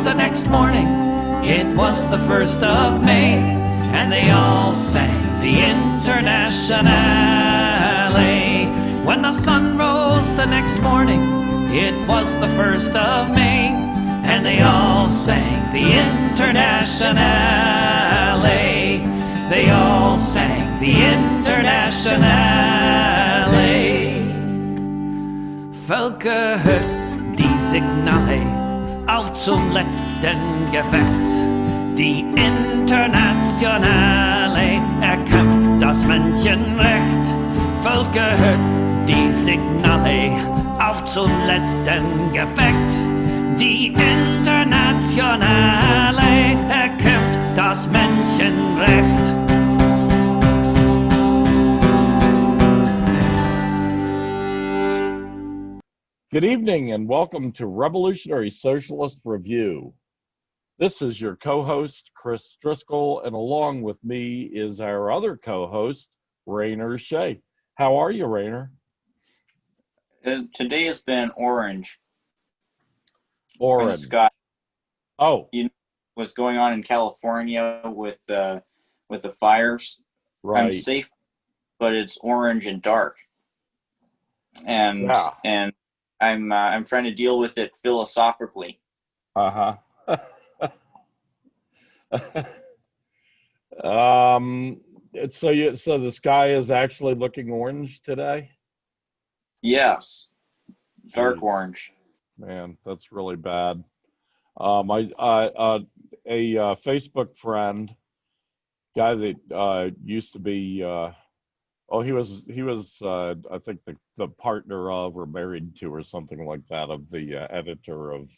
the next morning, it was the 1st of May, and they all sang the Internationale. When the sun rose the next morning, it was the 1st of May, and they all sang the Internationale. They all sang the Internationale. Völker hört die Signale auf zum letzten Gefecht. Die Internationale erkämpft das Menschenrecht. Völker hört die Signale auf zum letzten Gefecht. Die Internationale erkämpft das Menschenrecht. Good evening and welcome to Revolutionary Socialist Review. This is your co-host, Chris Driscoll, and along with me is our other co-host, Rainer Shea. How are you, Rainer? Today has been orange. Orange. Scott. Oh. You know what's going on in California with the fires? Right. I'm safe, but it's orange and dark. And I'm trying to deal with it philosophically. Uh-huh. So the sky is actually looking orange today? Yes. Dark Jeez. Orange. Man, that's really bad. A Facebook friend, guy that used to be he was I think the partner of or married to or something like that of the editor of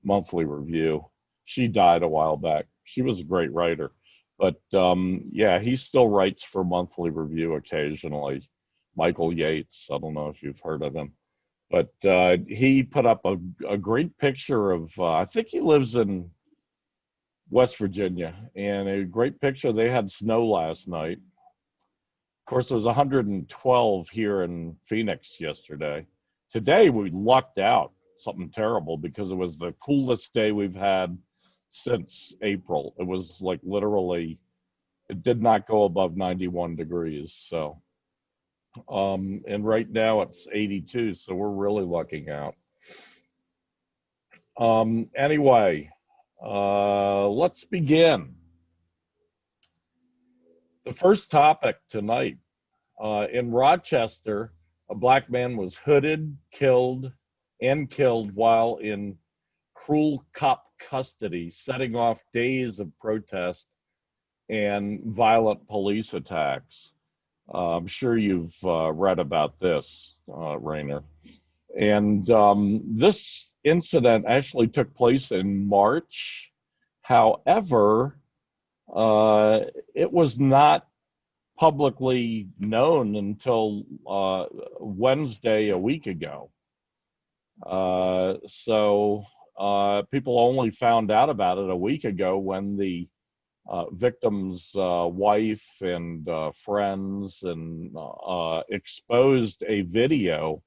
Monthly Review. She died a while back. She was a great writer, but yeah, he still writes for Monthly Review occasionally. Michael Yates, I don't know if you've heard of him, but he put up a great picture of I think he lives in West Virginia, and a great picture. They had snow last night. Of course, it was 112 here in Phoenix yesterday. Today, we lucked out something terrible because it was the coolest day we've had since April. It was like literally, it did not go above 91 degrees. So, and right now it's 82, so we're really lucking out. Anyway, let's begin. The first topic tonight, in Rochester, a black man was hooded, killed while in cruel cop custody, setting off days of protest and violent police attacks. I'm sure you've read about this, Rainer. And this incident actually took place in March. However, it was not publicly known until Wednesday a week ago. So people only found out about it a week ago when the victim's wife and friends and exposed a video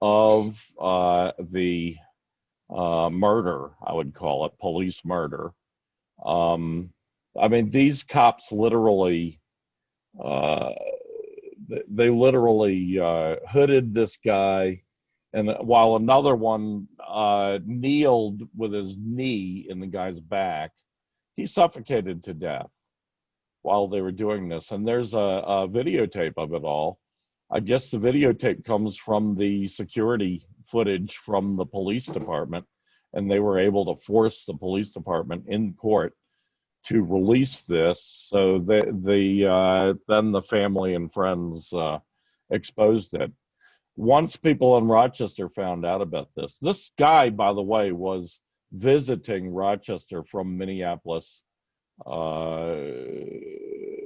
of the murder, I would call it, police murder. I mean, these cops literally, they literally hooded this guy, and while another one kneeled with his knee in the guy's back, he suffocated to death while they were doing this. And there's a videotape of it all. I guess the videotape comes from the security footage from the police department, and they were able to force the police department in court to release this. So then the family and friends exposed it. Once people in Rochester found out about this guy, by the way, was visiting Rochester from Minneapolis,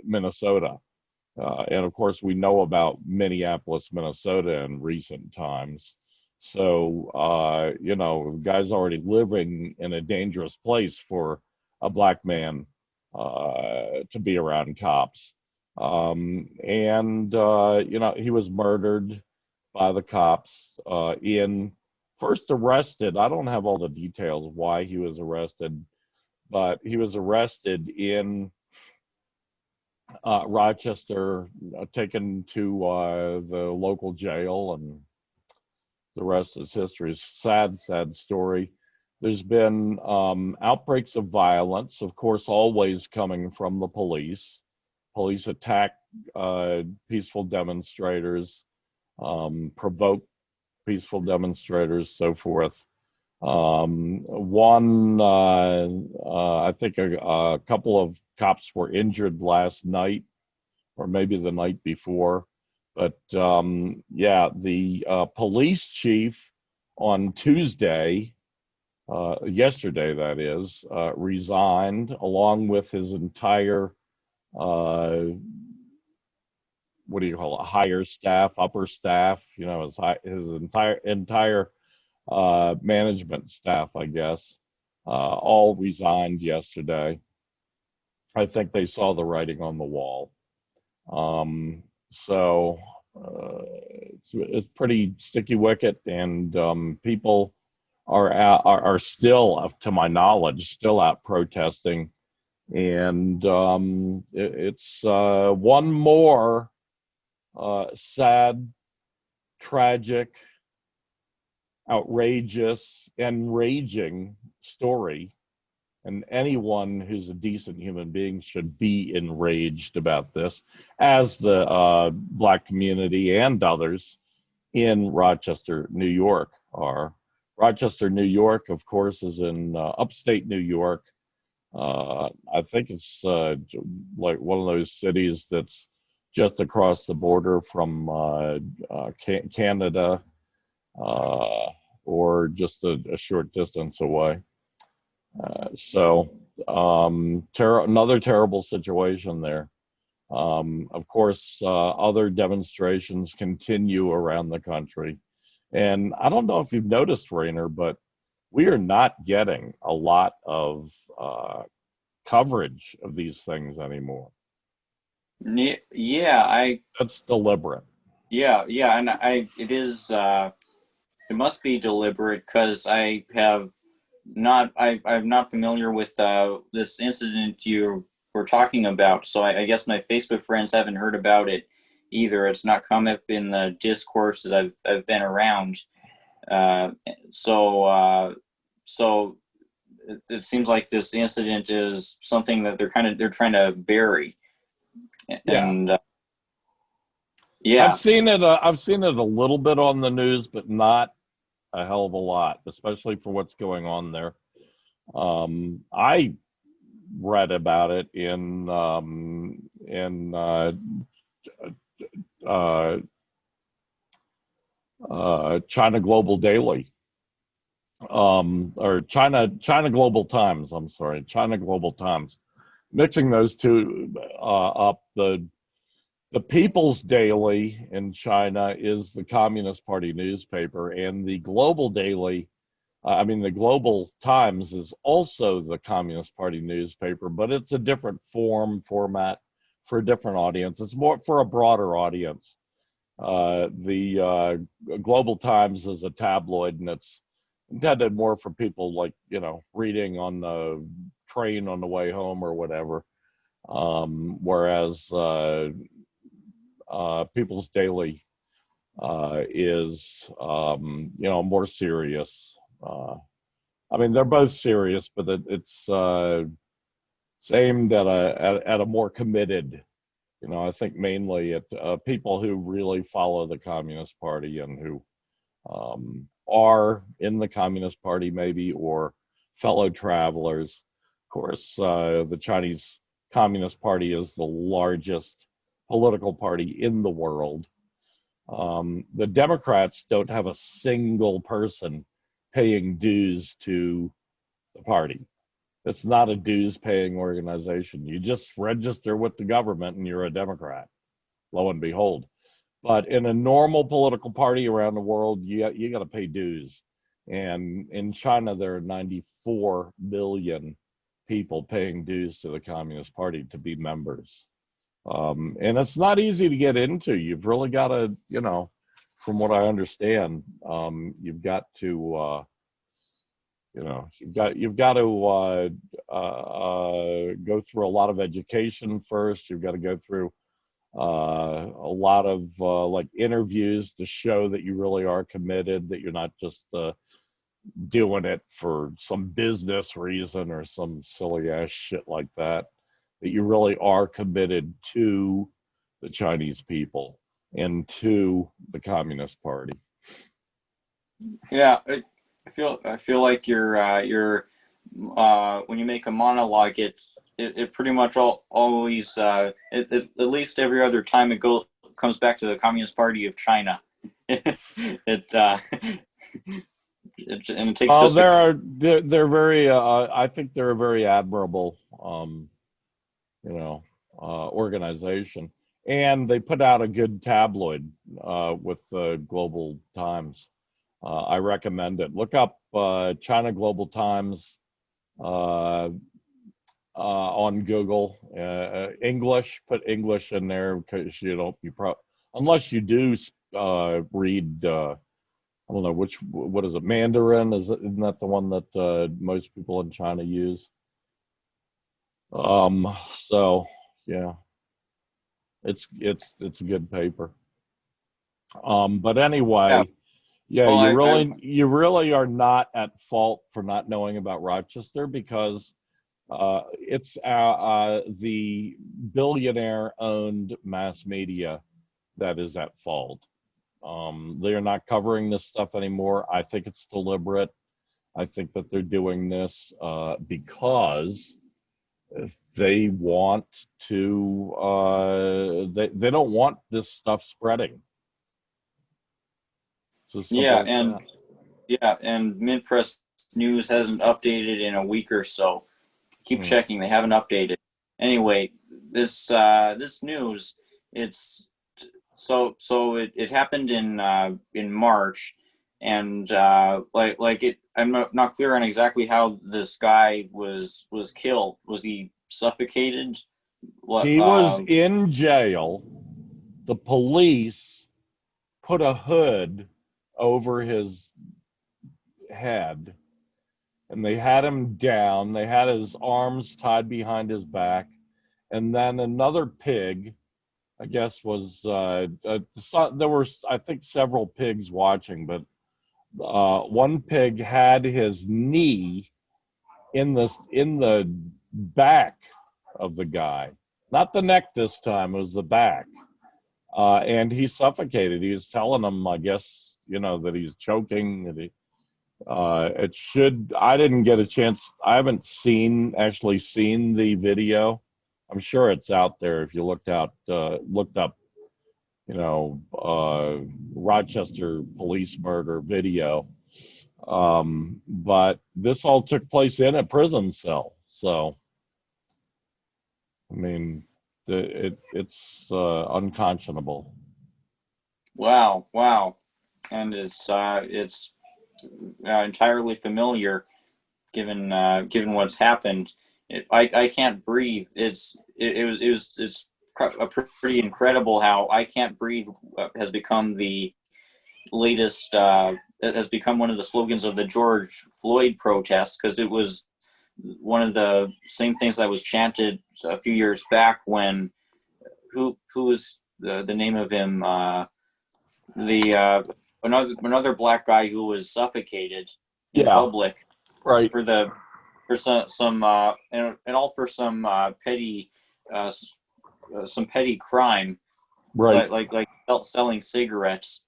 Minnesota. And of course, we know about Minneapolis, Minnesota in recent times. So, the guy's already living in a dangerous place for a black man to be around cops. He was murdered by the cops in first arrested. I don't have all the details why he was arrested, but he was arrested in Rochester, taken to the local jail, and the rest is history. Sad, sad story. There's been outbreaks of violence, of course, always coming from the police. Police attack peaceful demonstrators, provoke peaceful demonstrators, so forth. I think a couple of cops were injured last night, or maybe the night before. But yeah, the police chief on Tuesday, yesterday that is, resigned along with his entire, what do you call it, higher staff, upper staff, you know, his entire management staff, I guess, all resigned yesterday. I think they saw the writing on the wall. So it's pretty sticky wicket, and people are still, to my knowledge, still out protesting, and it's one more sad, tragic, outrageous, enraging story. And anyone who's a decent human being should be enraged about this, as the Black community and others in Rochester, New York are. Rochester, New York, of course, is in upstate New York. I think it's like one of those cities that's just across the border from Canada, or just a short distance away. So another terrible situation there. Of course, other demonstrations continue around the country. And I don't know if you've noticed, Rainer, but we are not getting a lot of coverage of these things anymore. Yeah, that's deliberate. Yeah, and it is. It must be deliberate, because I'm not familiar with this incident you were talking about. So I guess my Facebook friends haven't heard about it either. It's not come up in the discourses I've been around. So it seems like this incident is something that they're trying to bury. And yeah, I've seen it a little bit on the news, but not a hell of a lot, especially for what's going on there. I read about it in China Global Daily, or China Global Times. I'm sorry, China Global Times. Mixing those two up, the People's Daily in China is the Communist Party newspaper, and the Global Daily, the Global Times is also the Communist Party newspaper, but it's a different format for a different audience. It's more for a broader audience. The Global Times is a tabloid, and it's intended more for people like, reading on the train on the way home or whatever. Whereas People's Daily is, more serious. They're both serious, but it's aimed at a more committed, I think mainly at people who really follow the Communist Party and who are in the Communist Party maybe, or fellow travelers. Of course, the Chinese Communist Party is the largest political party in the world. The Democrats don't have a single person paying dues to the party. It's not a dues-paying organization. You just register with the government and you're a Democrat, lo and behold. But in a normal political party around the world, you got to pay dues. And in China, there are 94 million people paying dues to the Communist Party to be members. And it's not easy to get into. You've really got to, from what I understand, you've got to, you've got to go through a lot of education first. You've got to go through a lot of like interviews to show that you really are committed, that you're not just doing it for some business reason or some silly ass shit like that, that you really are committed to the Chinese people and to the Communist Party. Yeah, I feel like you're when you make a monologue, it pretty much always at least every other time comes back to the Communist Party of China. And it takes just they're very I think they're a very admirable organization, and they put out a good tabloid with the Global Times. I recommend it. Look up China Global Times on Google. English, put English in there, because unless you do read I don't know what is it, Mandarin? Isn't that the one that most people in China use? So yeah, it's a good paper. But anyway, yeah, well, you really are not at fault for not knowing about Rochester, because it's the billionaire-owned mass media that is at fault. They are not covering this stuff anymore. I think it's deliberate. I think that they're doing this because they want to. They don't want this stuff spreading. yeah, and Mid-Press News hasn't updated in a week or so. Keep checking; they haven't updated. Anyway, this news, it's. So it happened in March, and I'm not clear on exactly how this guy was killed. Was he suffocated? He was in jail. The police put a hood over his head, and they had him down. They had his arms tied behind his back, and then another pig, I guess, was there were, I think, several pigs watching, but one pig had his knee in the back of the guy, not the neck this time. It was the back, and he suffocated. He was telling them, I guess, that he's choking. That I didn't get a chance. I haven't actually seen the video. I'm sure it's out there if you looked up, Rochester police murder video. But this all took place in a prison cell. So, I mean, it's unconscionable. Wow, and it's entirely familiar, given what's happened. I can't breathe. It's pretty incredible how "I Can't Breathe" has become the latest. It has become one of the slogans of the George Floyd protests, because it was one of the same things that was chanted a few years back when who was the name of him, another black guy who was suffocated in public, right, for some petty crime, right, like selling cigarettes,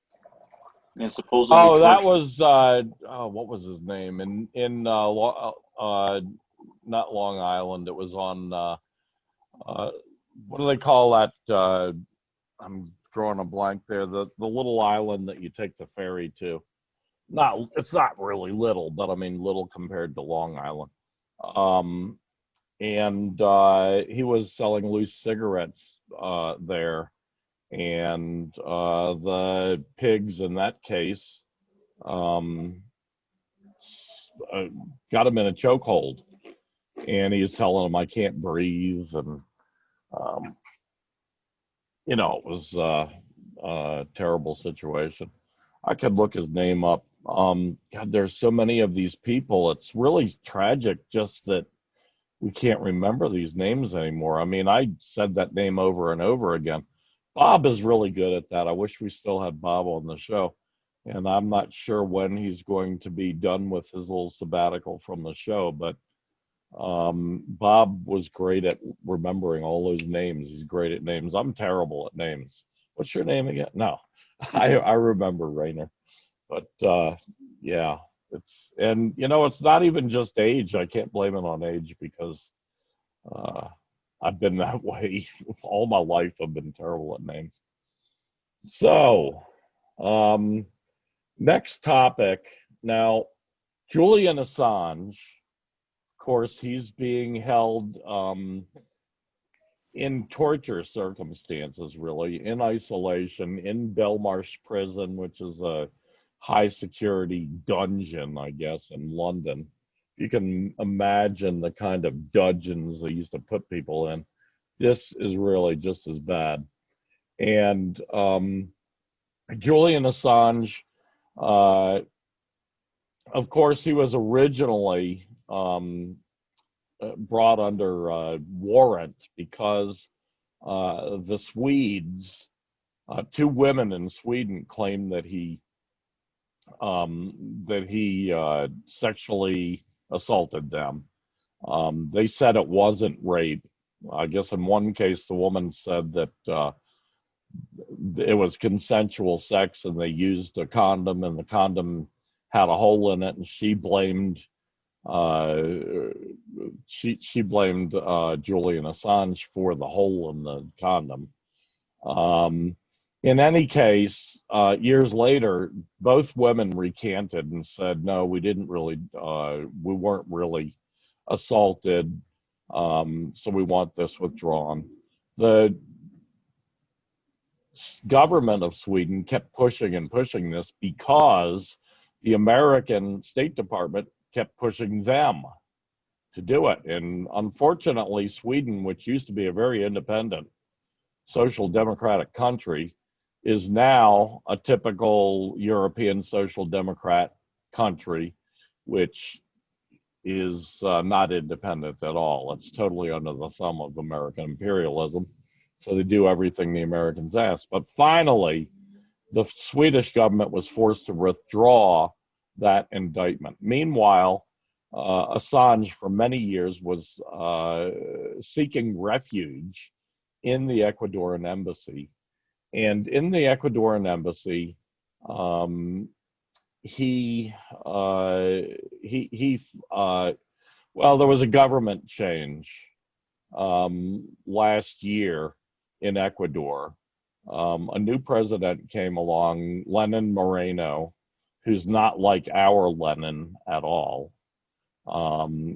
and supposedly. Oh, that was what was his name? In not Long Island. It was on what do they call that? I'm drawing a blank there. The little island that you take the ferry to. It's not really little, but I mean little compared to Long Island. And he was selling loose cigarettes there, and the pigs in that case got him in a chokehold, and he was telling him, "I can't breathe," and it was a terrible situation. I could look his name up. God, there's so many of these people. It's really tragic just that we can't remember these names anymore. I mean, I said that name over and over again. Bob is really good at that. I wish we still had Bob on the show. And I'm not sure when he's going to be done with his little sabbatical from the show, but Bob was great at remembering all those names. He's great at names. I'm terrible at names. What's your name again? No, I remember Rainer. But yeah, and it's not even just age. I can't blame it on age because I've been that way all my life. I've been terrible at names. So, next topic. Now, Julian Assange, of course, he's being held in torture circumstances, really, in isolation, in Belmarsh prison, which is a high security dungeon, I guess, in London. You can imagine the kind of dungeons they used to put people in. This is really just as bad. And Julian Assange, of course, he was originally brought under warrant because the Swedes, two women in Sweden, claimed that he sexually assaulted them. They said it wasn't rape. I guess in one case, the woman said that it was consensual sex and they used a condom and the condom had a hole in it, and she blamed Julian Assange for the hole in the condom. In any case, years later, both women recanted and said, no, we weren't really assaulted, so we want this withdrawn. The government of Sweden kept pushing and pushing this because the American State Department kept pushing them to do it. And unfortunately, Sweden, which used to be a very independent social democratic country, is now a typical European social democrat country, which is not independent at all. It's totally under the thumb of American imperialism. So they do everything the Americans ask. But finally, the Swedish government was forced to withdraw that indictment. Meanwhile, Assange for many years was seeking refuge in the Ecuadorian embassy. And in the Ecuadorian embassy, well, there was a government change last year in Ecuador. A new president came along, Lenin Moreno, who's not like our Lenin at all.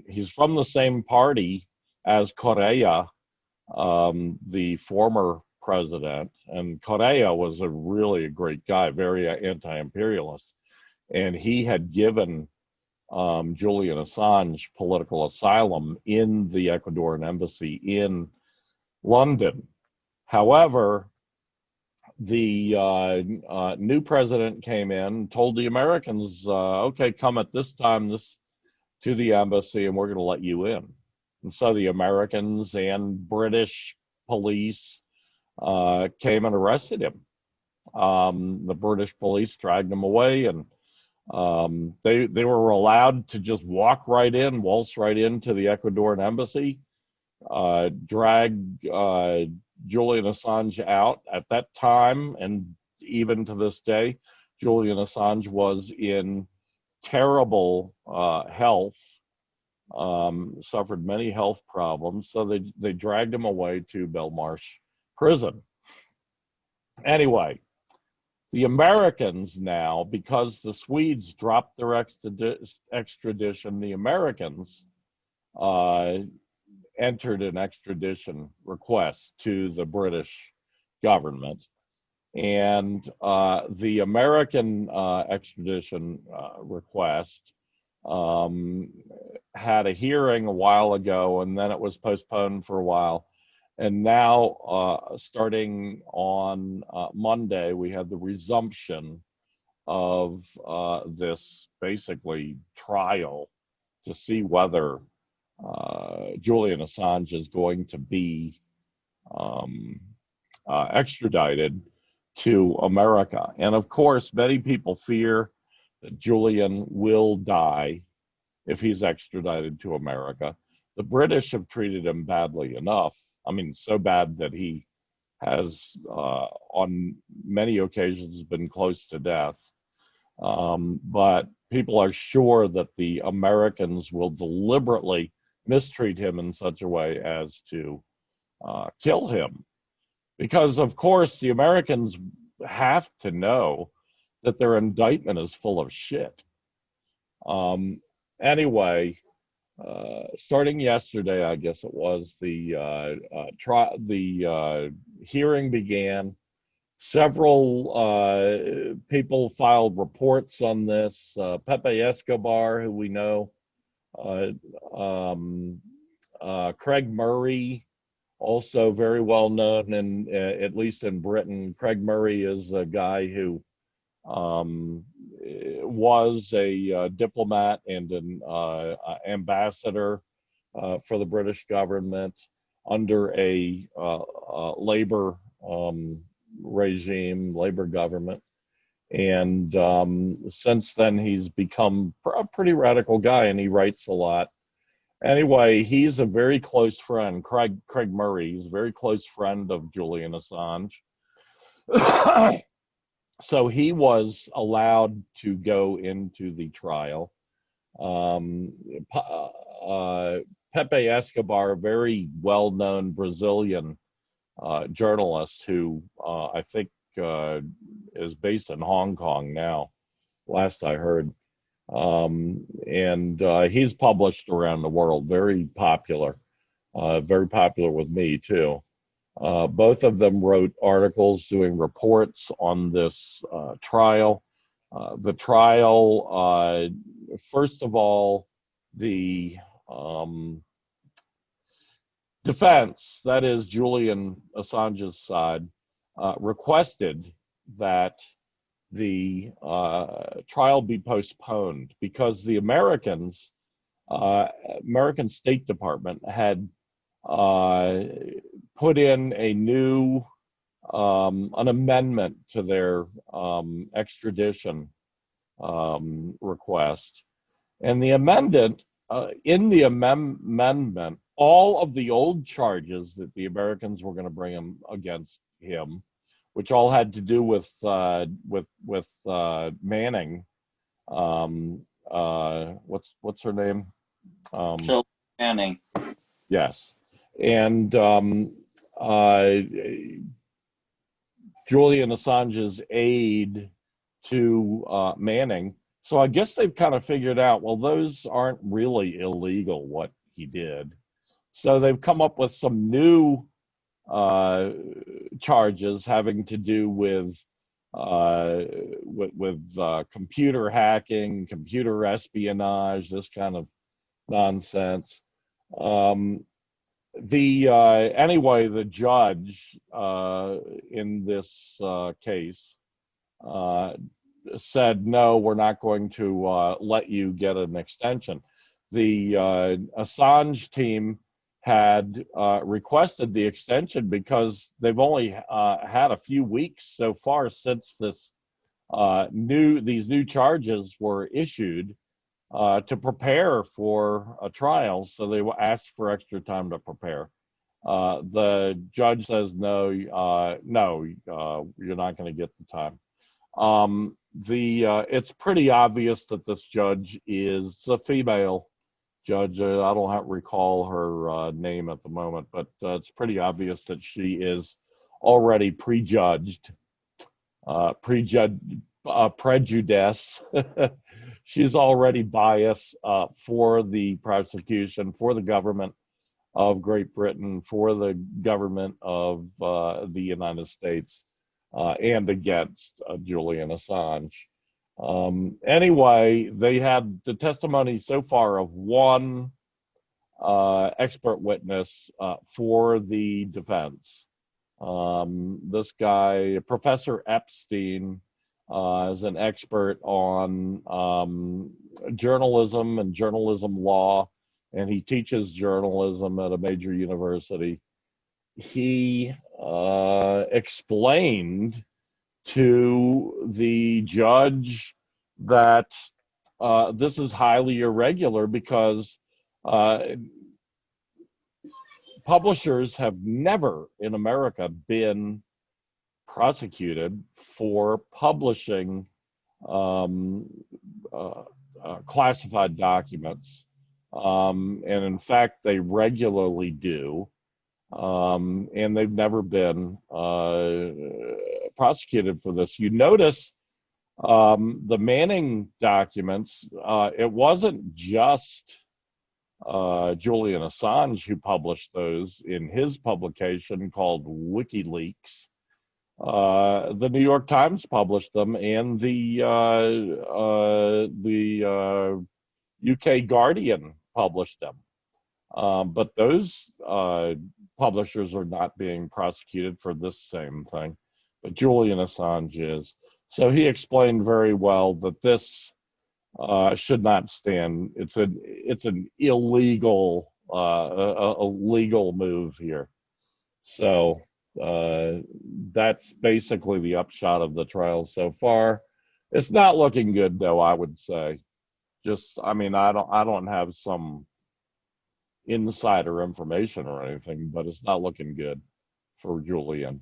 He's from the same party as Correa, the former president, and Correa was really a great guy, very anti-imperialist, and he had given Julian Assange political asylum in the Ecuadorian embassy in London. However, the new president came in, told the Americans, okay, come at this time to the embassy and we're going to let you in. And so the Americans and British police came and arrested him. The British police dragged him away, and they were allowed to just waltz right into the Ecuadorian embassy, drag Julian Assange out. At that time, and even to this day, Julian Assange was in terrible health, suffered many health problems, so they dragged him away to Belmarsh prison. Anyway, the Americans now, because the Swedes dropped their extradition, the Americans entered an extradition request to the British government. And the American extradition request had a hearing a while ago, and then it was postponed for a while. And now, starting on Monday, we had the resumption of this basically trial to see whether Julian Assange is going to be extradited to America. And of course, many people fear that Julian will die if he's extradited to America. The British have treated him badly enough. I mean, so bad that he has, on many occasions, been close to death. But people are sure that the Americans will deliberately mistreat him in such a way as to kill him. Because, of course, the Americans have to know that their indictment is full of shit. Anyway, starting yesterday, I guess it was, the hearing began. Several people filed reports on this. Pepe Escobar, who we know, Craig Murray, also very well known, in at least in Britain. Craig Murray is a guy who was a diplomat and an ambassador for the British government under a labor regime, labor government. And since then, he's become a pretty radical guy, and he writes a lot. Anyway, he's a very close friend, Craig Murray. He's a very close friend of Julian Assange. So he was allowed to go into the trial. Pepe Escobar, a very well-known Brazilian journalist who I think is based in Hong Kong now, last I heard. And he's published around the world, very popular with me too. Both of them wrote articles doing reports on this trial. The trial, first of all, the defense, that is Julian Assange's side, requested that the trial be postponed because the American State Department had put in a new an amendment to their extradition request, and the amendment in the amendment, all of the old charges that the Americans were going to bring him against him, which all had to do with Manning. What's her name? Manning. Yes, and Julian Assange's aide to Manning. So I guess they've kind of figured out, well, those aren't really illegal, what he did. So they've come up with some new charges having to do with computer hacking, computer espionage, this kind of nonsense. Anyway, the judge in this case said, no, we're not going to let you get an extension. The Assange team had requested the extension because they've only had a few weeks so far since these new charges were issued to prepare for a trial. So they asked for extra time to prepare. The judge says, no, you're not going to get the time. It's pretty obvious that this judge is a female judge. I don't recall her name at the moment, but it's pretty obvious that she is already prejudiced. Prejudice. She's already biased for the prosecution, for the government of Great Britain, for the government of the United States, and against Julian Assange. Anyway, they had the testimony so far of one expert witness for the defense. This guy, Professor Epstein, is an expert on journalism and journalism law, and he teaches journalism at a major university. He explained to the judge that this is highly irregular because publishers have never in America been prosecuted for publishing classified documents. And in fact, they regularly do. And they've never been prosecuted for this. You notice the Manning documents, it wasn't just Julian Assange who published those in his publication called WikiLeaks. The New York Times published them, and the UK Guardian published them. But those publishers are not being prosecuted for this same thing, but Julian Assange is. So he explained very well that this should not stand. It's an illegal, a legal move here. So that's basically the upshot of the trial so far. It's not looking good, though, I would say. I mean, I don't have some insider information or anything, but it's not looking good for Julian.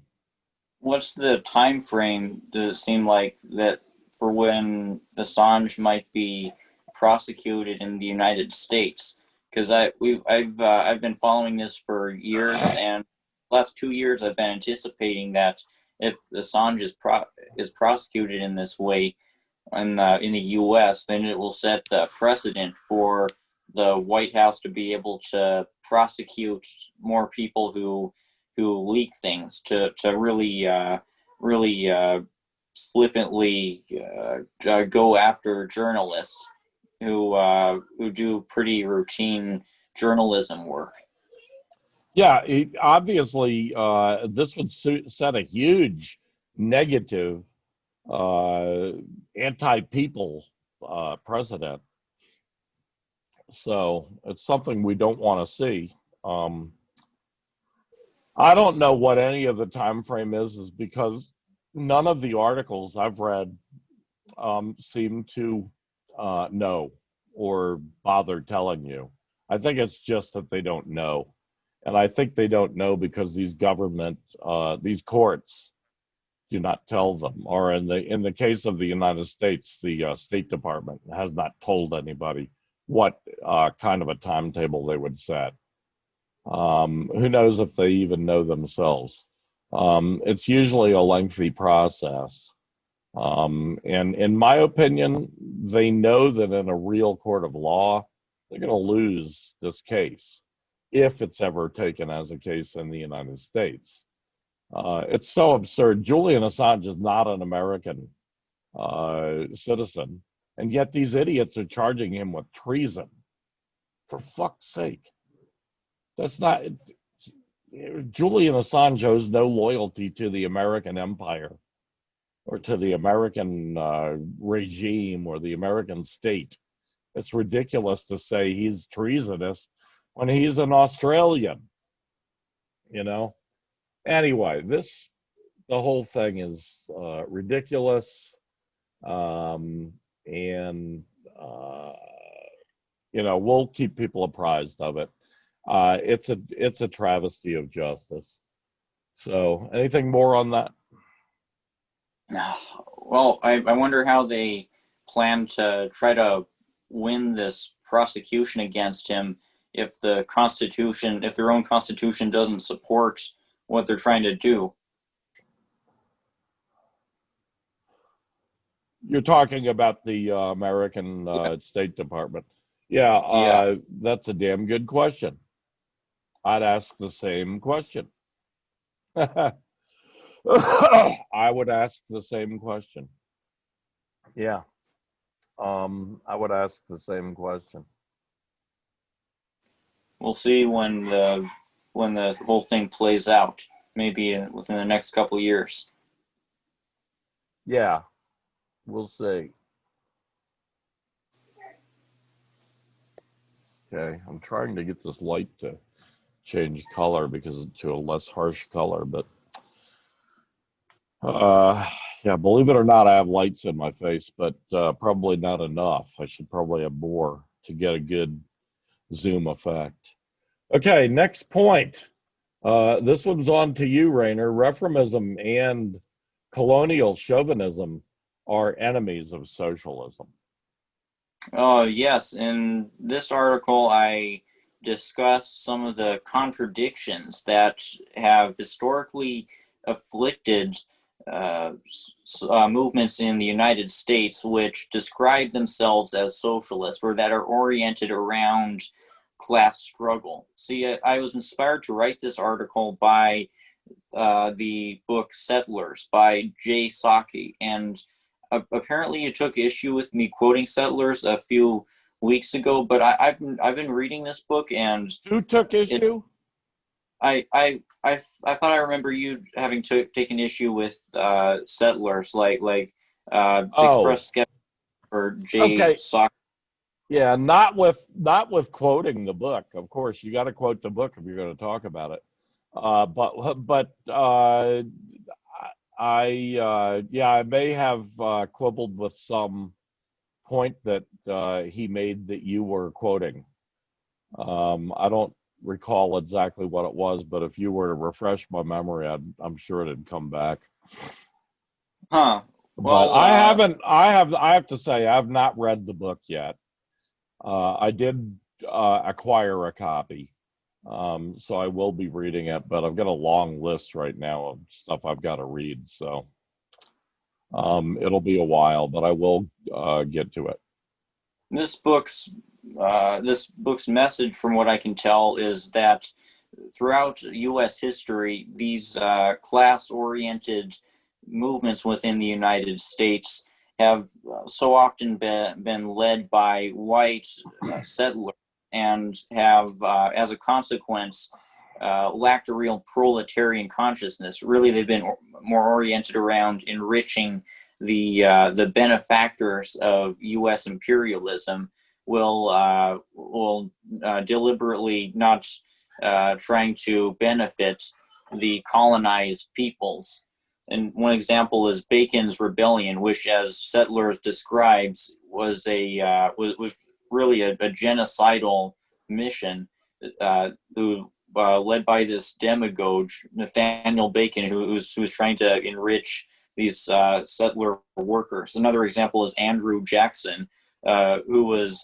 What's the time frame? Does it seem like that for when Assange might be prosecuted in the United States? Because I've been following this for years, and the last 2 years I've been anticipating that if Assange is prosecuted in this way in the U.S., then it will set the precedent for the White House to be able to prosecute more people who leak things, to really flippantly go after journalists who do pretty routine journalism work. Yeah, obviously, this would set a huge negative anti-people precedent. So it's something we don't want to see. I don't know what any of the time frame is because none of the articles I've read seem to know or bother telling you. I think it's just that they don't know. And I think they don't know because these courts do not tell them. Or in the case of the United States, the State Department has not told anybody what kind of a timetable they would set. Who knows if they even know themselves? It's usually a lengthy process. And in my opinion, they know that in a real court of law, they're going to lose this case if it's ever taken as a case in the United States. It's so absurd. Julian Assange is not an American citizen, and yet these idiots are charging him with treason. For fuck's sake. That's not... Julian Assange owes no loyalty to the American empire or to the American regime or the American state. It's ridiculous to say he's treasonous when he's an Australian, you know? Anyway, the whole thing is ridiculous. And, we'll keep people apprised of it. It's a travesty of justice. So, anything more on that? Well, I wonder how they plan to try to win this prosecution against him if their own constitution doesn't support what they're trying to do. You're talking about the American State Department. Yeah, that's a damn good question. I'd ask the same question. I would ask the same question. Yeah. I would ask the same question. We'll see when the whole thing plays out, maybe within the next couple of years. Yeah. We'll see. Okay, I'm trying to get this light to change color because to a less harsh color, but yeah, believe it or not, I have lights in my face, but probably not enough. I should probably have more to get a good zoom effect. Okay, next point. This one's on to you, Rainer. Reformism and colonial chauvinism are enemies of socialism. Oh, yes. In this article, I discuss some of the contradictions that have historically afflicted movements in the United States which describe themselves as socialist or that are oriented around class struggle. See, I was inspired to write this article by the book Settlers by Jay Saki, and apparently you took issue with me quoting Settlers a few weeks ago, but I've been reading this book, and who took issue? I thought I remember you having taken issue with Settlers, like Express Skeptic or Jay Saki. Yeah, not with quoting the book. Of course, you got to quote the book if you're going to talk about it. But I may have quibbled with some point that he made that you were quoting. I don't recall exactly what it was, but if you were to refresh my memory, I'm sure it'd come back. Huh. Well, But I have to say, I've not read the book yet. I did acquire a copy. So I will be reading it, but I've got a long list right now of stuff I've got to read. So it'll be a while, but I will get to it. This book's message, from what I can tell, is that throughout U.S. history, these class-oriented movements within the United States have so often been led by white settlers and have, as a consequence, lacked a real proletarian consciousness. Really, they've been more oriented around enriching the benefactors of U.S. imperialism, will deliberately not trying to benefit the colonized peoples. And one example is Bacon's Rebellion, which, as Settlers describes, was really a genocidal mission, led by this demagogue Nathaniel Bacon, who was trying to enrich these settler workers. Another example is Andrew Jackson, who was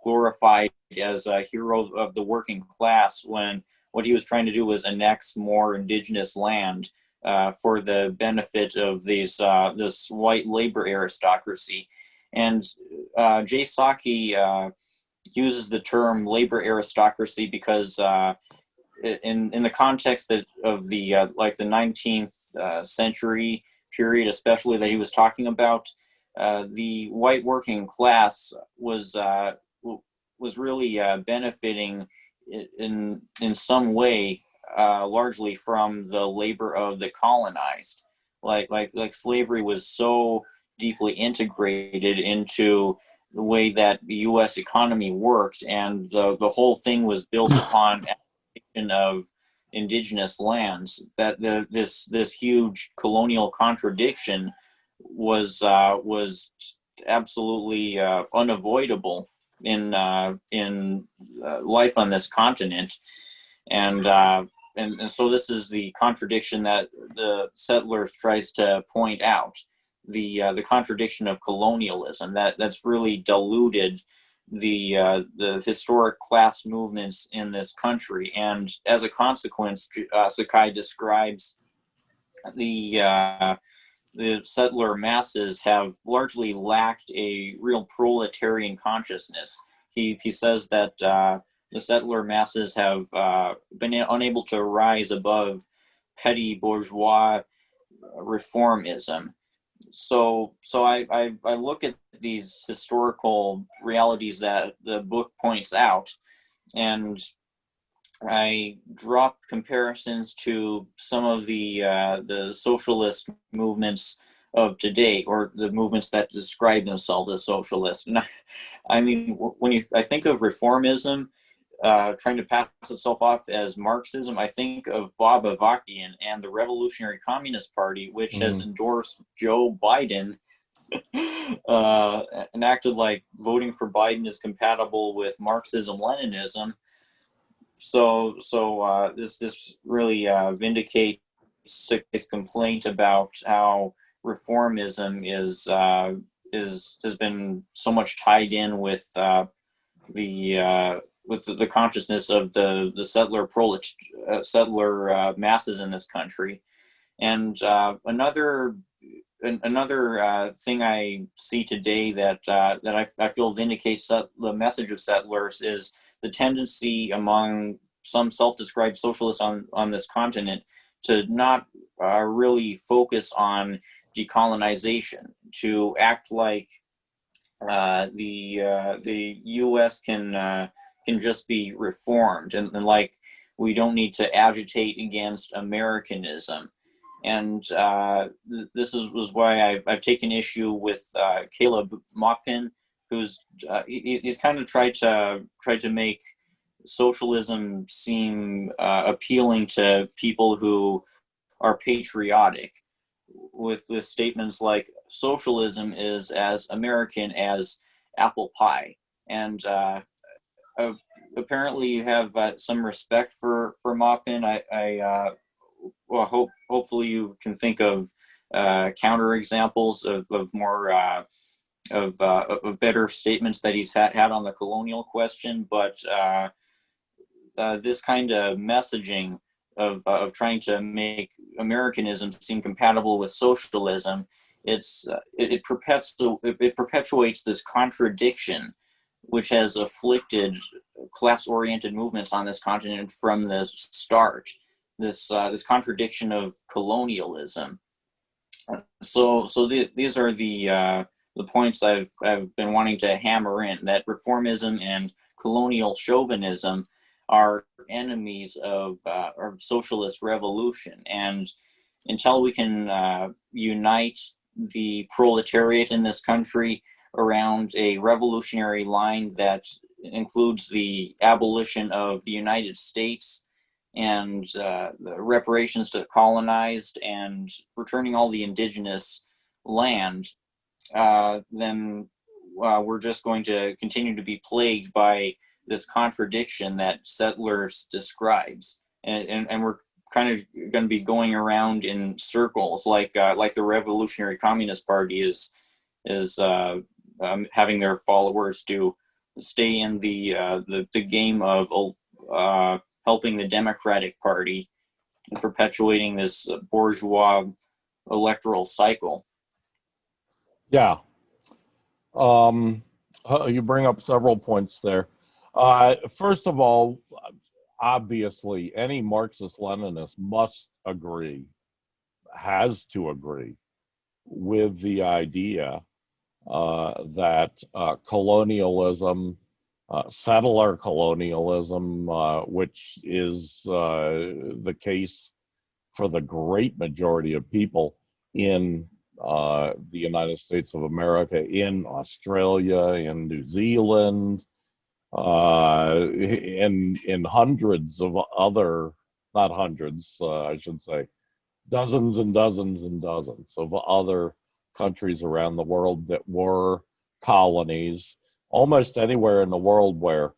glorified as a hero of the working class when what he was trying to do was annex more indigenous land for the benefit of this white labor aristocracy. And Jay Saki uses the term labor aristocracy because in the context of the like the 19th century period, especially, that he was talking about, the white working class was really benefiting in some way, largely from the labor of the colonized. Like slavery was so deeply integrated into the way that the U.S. economy worked, and the whole thing was built upon acquisition of indigenous lands, that this huge colonial contradiction was absolutely unavoidable in life on this continent, and so this is the contradiction that the Settlers tries to point out, the contradiction of colonialism that's really diluted the historic class movements in this country. And as a consequence, Sakai describes the settler masses have largely lacked a real proletarian consciousness. He says that the settler masses have been unable to rise above petty bourgeois reformism. So I look at these historical realities that the book points out, and I drop comparisons to some of the socialist movements of today, or the movements that describe themselves as socialist. And I mean, when I think of reformism trying to pass itself off as Marxism, I think of Bob Avakian and the Revolutionary Communist Party, which has endorsed Joe Biden and acted like voting for Biden is compatible with Marxism-Leninism. So this really vindicates his complaint about how reformism has been so much tied in with the consciousness of the settler masses in this country. And another thing I see today that I feel vindicates the message of settlers is the tendency among some self-described socialists on this continent to not really focus on decolonization, to act like the U.S. can just be reformed, and like we don't need to agitate against Americanism. And this was why I've taken issue with Caleb Maupin, who's he's kind of tried to make socialism seem appealing to people who are patriotic, with statements like socialism is as American as apple pie. And apparently you have some respect for Maupin. Hopefully you can think of counter examples of more of better statements that he's had on the colonial question. But this kind of messaging of trying to make Americanism seem compatible with socialism, it perpetuates this contradiction which has afflicted class-oriented movements on this continent from the start. This contradiction of colonialism. These are the points I've been wanting to hammer in, that reformism and colonial chauvinism are enemies of socialist revolution. And until we can unite the proletariat in this country around a revolutionary line that includes the abolition of the United States and the reparations to the colonized and returning all the indigenous land, then we're just going to continue to be plagued by this contradiction that settlers describes, and we're kind of going to be going around in circles, like the Revolutionary Communist Party is having their followers to stay in the game of helping the Democratic Party and perpetuating this bourgeois electoral cycle. Yeah. You bring up several points there. First of all, obviously, any Marxist-Leninist must agree, has to agree with the idea that colonialism, settler colonialism, which is the case for the great majority of people in the United States of America, in Australia, in New Zealand, in hundreds of other, not hundreds, I should say, dozens and dozens and dozens of other countries around the world that were colonies, almost anywhere in the world where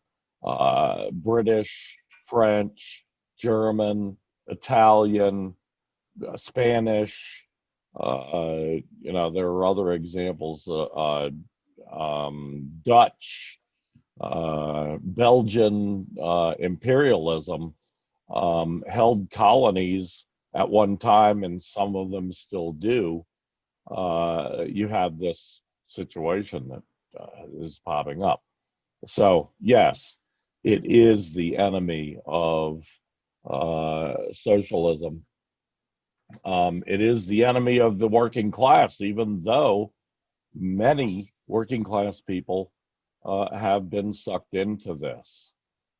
British, French, German, Italian, Spanish, there are other examples, Dutch, Belgian imperialism held colonies at one time, and some of them still do. You have this situation that is popping up. So yes, it is the enemy of socialism. It is the enemy of the working class, even though many working class people have been sucked into this.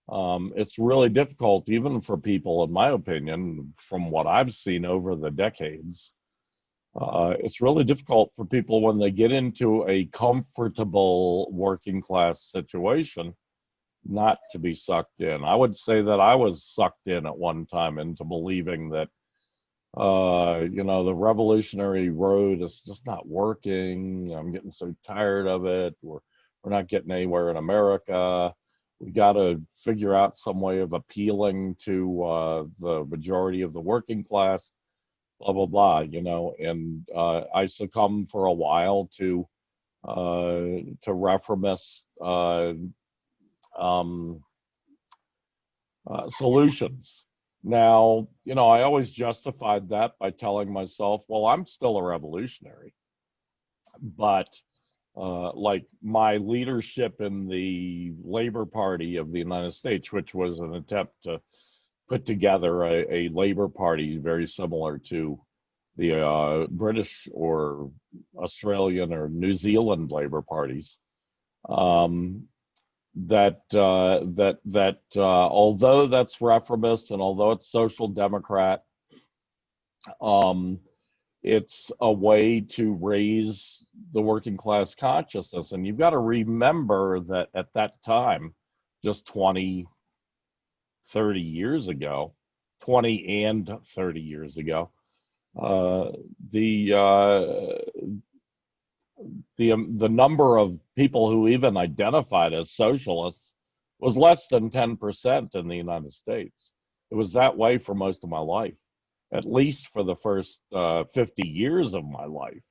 It's really difficult, even for people, in my opinion, from what I've seen over the decades, It's really difficult for people when they get into a comfortable working class situation not to be sucked in. I would say that I was sucked in at one time into believing that, the revolutionary road is just not working. I'm getting so tired of it. We're not getting anywhere in America. We got to figure out some way of appealing to the majority of the working class, blah, blah, blah, and I succumbed for a while to reformist solutions. Now, I always justified that by telling myself, well, I'm still a revolutionary, but like my leadership in the Labor Party of the United States, which was an attempt to put together a Labor Party very similar to the British or Australian or New Zealand Labor parties, although that's reformist and although it's social democrat, it's a way to raise the working class consciousness. And you've got to remember that at that time, just 20 and 30 years ago, the number of people who even identified as socialists was less than 10% in the United States. It was that way for most of my life, at least for the first 50 years of my life.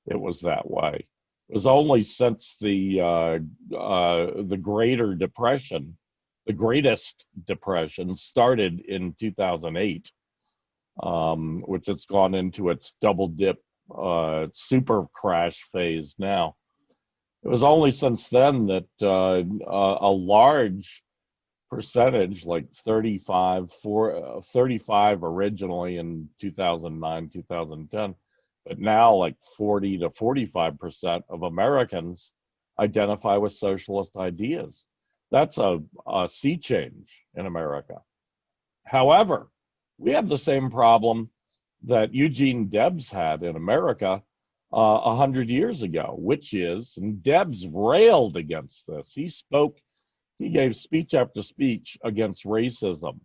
It was that way. It was only since the greatest depression started in 2008, which it's gone into its double dip super crash phase now. It was only since then that a large percentage, like 35 originally in 2009, 2010, but now like 40 to 45% of Americans identify with socialist ideas. That's a sea change in America. However, we have the same problem that Eugene Debs had in America 100 years ago, which is, and Debs railed against this. He gave speech after speech against racism.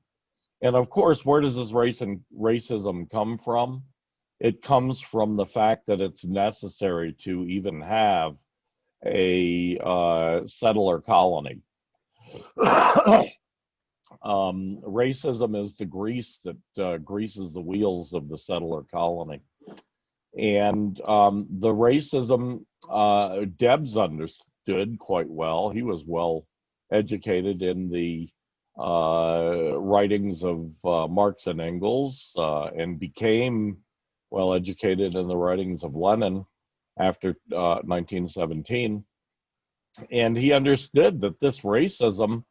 And of course, where does this racism come from? It comes from the fact that it's necessary to even have a settler colony. Racism is the grease that greases the wheels of the settler colony. And the racism Debs understood quite well. He was well educated in the writings of Marx and Engels, and became well educated in the writings of Lenin after 1917. And he understood that this racism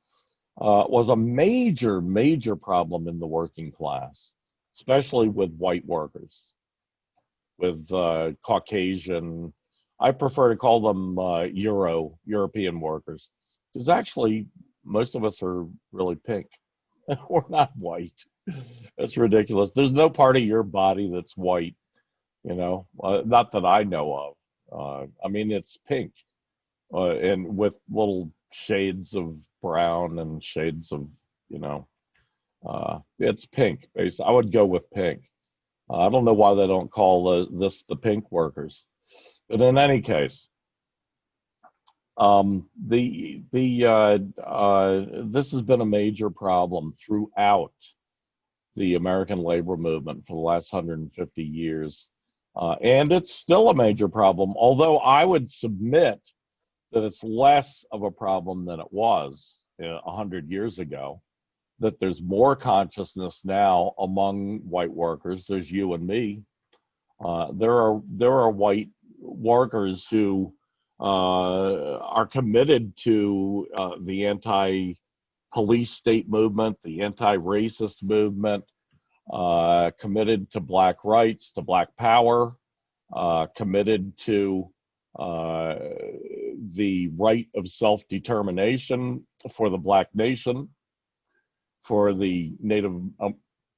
was a major, major problem in the working class, especially with white workers, with Caucasian. I prefer to call them European workers, because actually most of us are really pink. We're not white. That's ridiculous. There's no part of your body that's white, not that I know of. I mean, it's pink, and with little shades of brown and shades of, it's pink. I would go with pink. I don't know why they don't call this the pink workers, but in any case, this has been a major problem throughout the American labor movement for the last 150 years, and it's still a major problem. Although I would submit that it's less of a problem than it was 100 years ago. That there's more consciousness now among white workers. There's you and me. There are white workers who are committed to the anti-police state movement, the anti-racist movement, committed to black rights, to black power, committed to the right of self-determination for the black nation, for the Native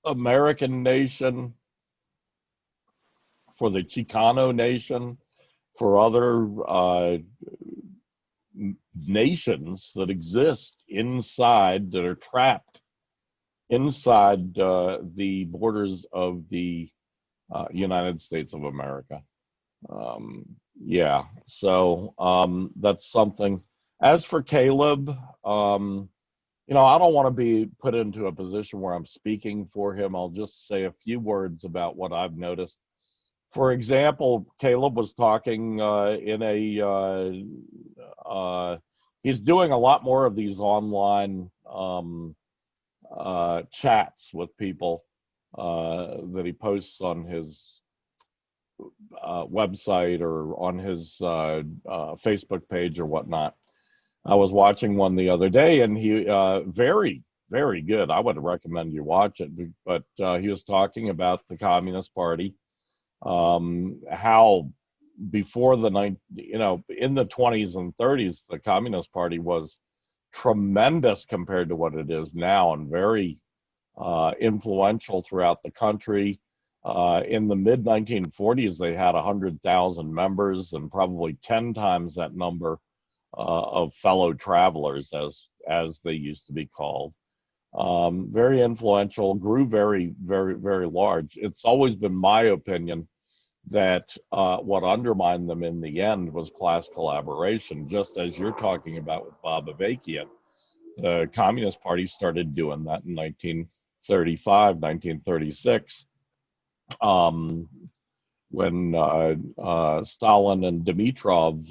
American nation, for the Chicano nation, for other nations that exist inside, that are trapped inside the borders of the United States of America. Yeah, so that's something. As for Caleb, you know, I don't want to be put into a position where I'm speaking for him. I'll just say a few words about what I've noticed. For example, Caleb was talking in a, he's doing a lot more of these online chats with people that he posts on his website or on his Facebook page or whatnot. I was watching one the other day, and he very, very good. I would recommend you watch it. But he was talking about the Communist Party, how before the you know, in the 20s and 30s, the Communist Party was tremendous compared to what it is now, and very influential throughout the country. In the mid 1940s, they had 100,000 members, and probably 10 times that number of fellow travelers, as they used to be called. Very influential, grew very, very, very large. It's always been my opinion that what undermined them in the end was class collaboration, just as you're talking about with Bob Avakian. The Communist Party started doing that in 1935, 1936. When Stalin and Dimitrov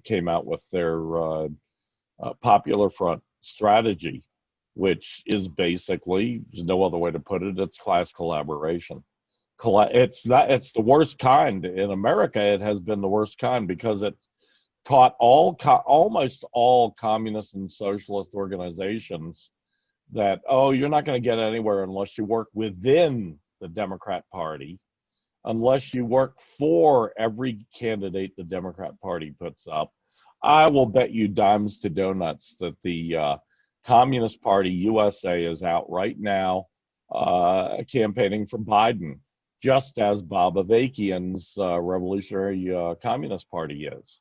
came out with their Popular Front strategy, which is basically, there's no other way to put it, it's class collaboration. It's the worst kind. In America, it has been the worst kind because it taught almost all communist and socialist organizations that, oh, you're not going to get anywhere unless you work within the Democrat Party, unless you work for every candidate the Democrat Party puts up. I will bet you dimes to donuts that the Communist Party USA is out right now campaigning for Biden, just as Bob Avakian's Revolutionary Communist Party is.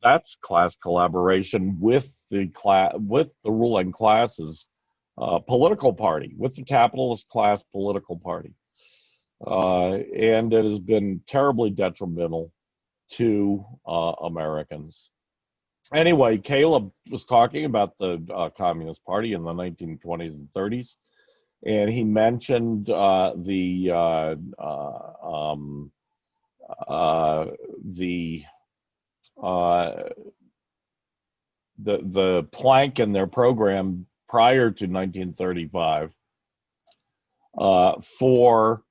That's class collaboration with the ruling class's political party, with the capitalist class political party. And it has been terribly detrimental to Americans. Anyway, Caleb was talking about the Communist Party in the 1920s and 30s, and he mentioned the plank in their program prior to 1935 for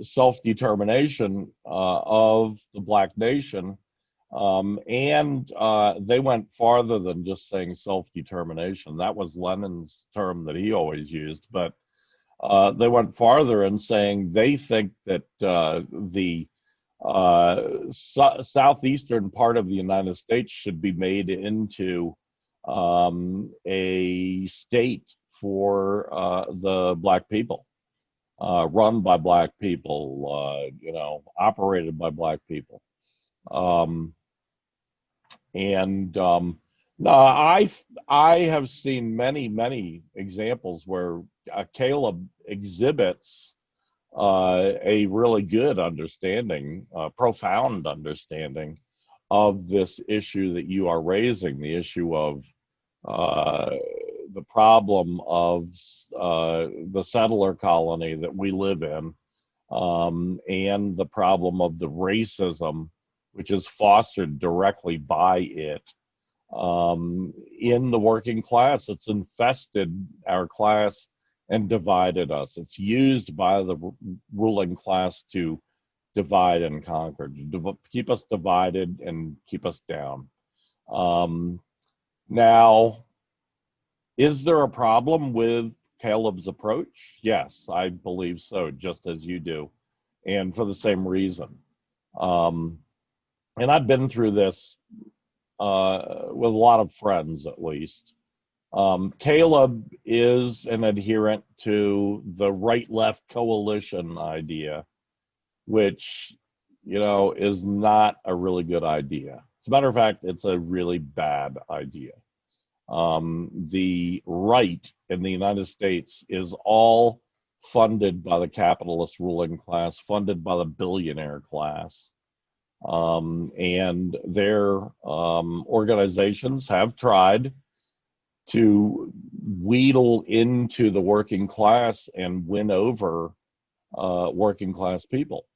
self-determination of the Black nation, and they went farther than just saying self-determination. That was Lenin's term that he always used, but they went farther in saying they think that the southeastern part of the United States should be made into a state for the Black people, run by Black people, you know, operated by Black people. No, I have seen many examples where Caleb exhibits a really good understanding, profound understanding of this issue that you are raising, the issue of the problem of the settler colony that we live in, and the problem of the racism which is fostered directly by it in the working class. It's infested our class and divided us. It's used by the ruling class to divide and conquer, to keep us divided and keep us down. Now, is there a problem with Caleb's approach? Yes, I believe so, just as you do, and for the same reason. And I've been through this with a lot of friends, at least. Caleb is an adherent to the right-left coalition idea, which, you know, is not a really good idea. As a matter of fact, it's a really bad idea. The right in the United States is all funded by the capitalist ruling class, funded by the billionaire class. And their organizations have tried to wheedle into the working class and win over working class people.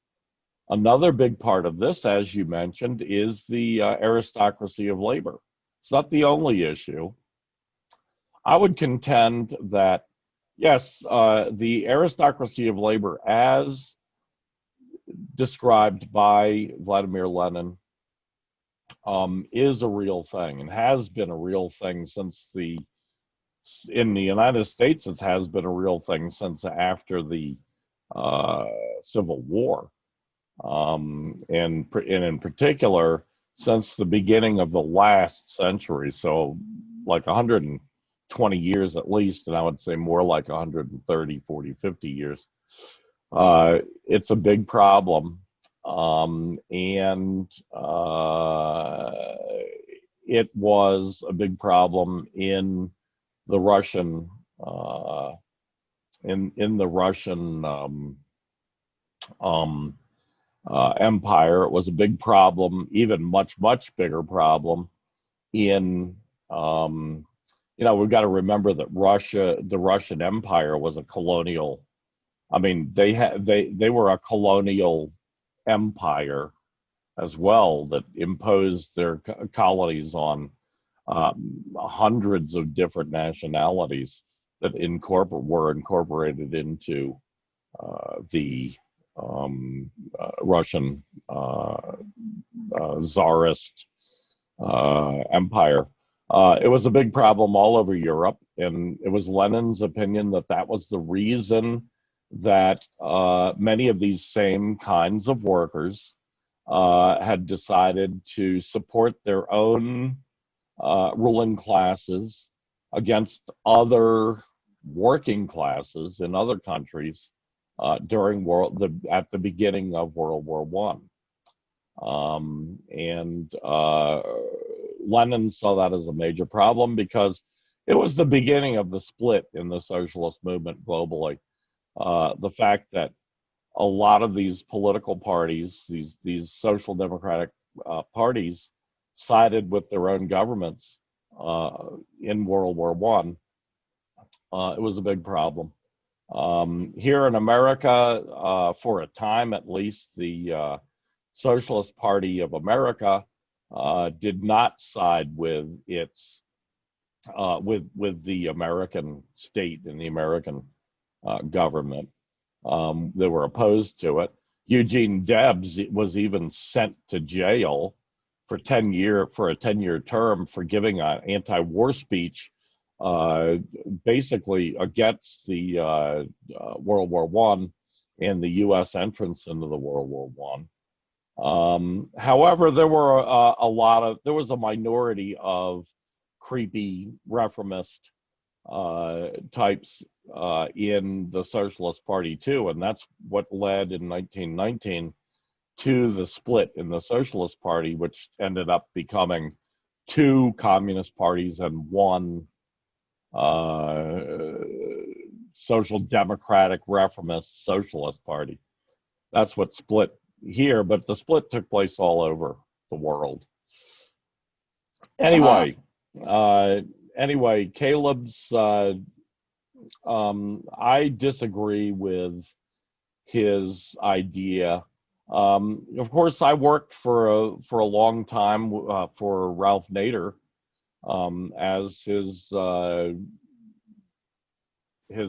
Another big part of this, as you mentioned, is the aristocracy of labor. It's not the only issue. I would contend that, yes, the aristocracy of labor, as described by Vladimir Lenin, is a real thing and has been a real thing since in the United States, it has been a real thing since after the Civil War. And in particular, since the beginning of the last century, so like 120 years at least, and I would say more like 130, 40, 50 years, it's a big problem. And it was a big problem in the Russian, in the Russian empire. It was a big problem, even much bigger problem in, you know, we've got to remember that the Russian Empire was a colonial, I mean, they were a colonial empire as well that imposed their colonies on hundreds of different nationalities that were incorporated into the Russian Tsarist empire. It was a big problem all over Europe, and it was Lenin's opinion that that was the reason that many of these same kinds of workers had decided to support their own ruling classes against other working classes in other countries during at the beginning of World War One. And Lenin saw that as a major problem because it was the beginning of the split in the socialist movement globally. The fact that a lot of these political parties, these social democratic parties, sided with their own governments in World War One. It was a big problem. Here in America, for a time at least, the Socialist Party of America did not side with its with the American state and the American government. They were opposed to it. Eugene Debs was even sent to jail for a 10-year term for giving an anti-war speech, basically against the World War One and the U.S. entrance into the World War One. However, there was a minority of creepy reformist types in the Socialist Party too, and that's what led in 1919 to the split in the Socialist Party, which ended up becoming two communist parties and one social democratic reformist socialist party. That's what split here, but the split took place all over the world. Anyway, Caleb's, I disagree with his idea. Of course, I worked for a long time for Ralph Nader as his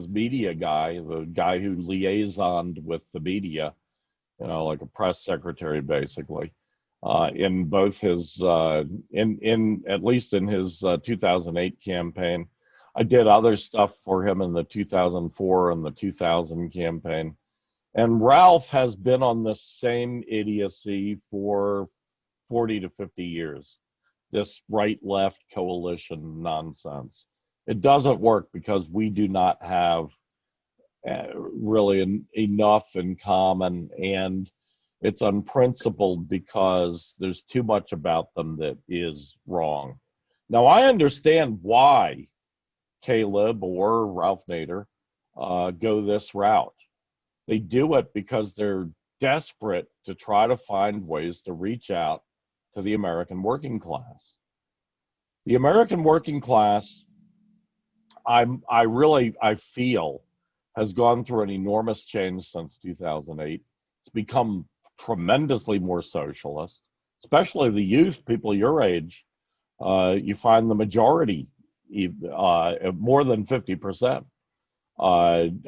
media guy, the guy who liaisoned with the media, you know, like a press secretary, basically. In both his, at least in his 2008 campaign. I did other stuff for him in the 2004 and the 2000 campaign. And Ralph has been on the same idiocy for 40 to 50 years, this right-left coalition nonsense. It doesn't work because we do not have really enough in common, and it's unprincipled because there's too much about them that is wrong. Now, I understand why Caleb or Ralph Nader go this route. They do it because they're desperate to try to find ways to reach out to the American working class. The American working class, I feel, has gone through an enormous change since 2008. It's become tremendously more socialist, especially the youth, people your age. You find the majority, more than 50%,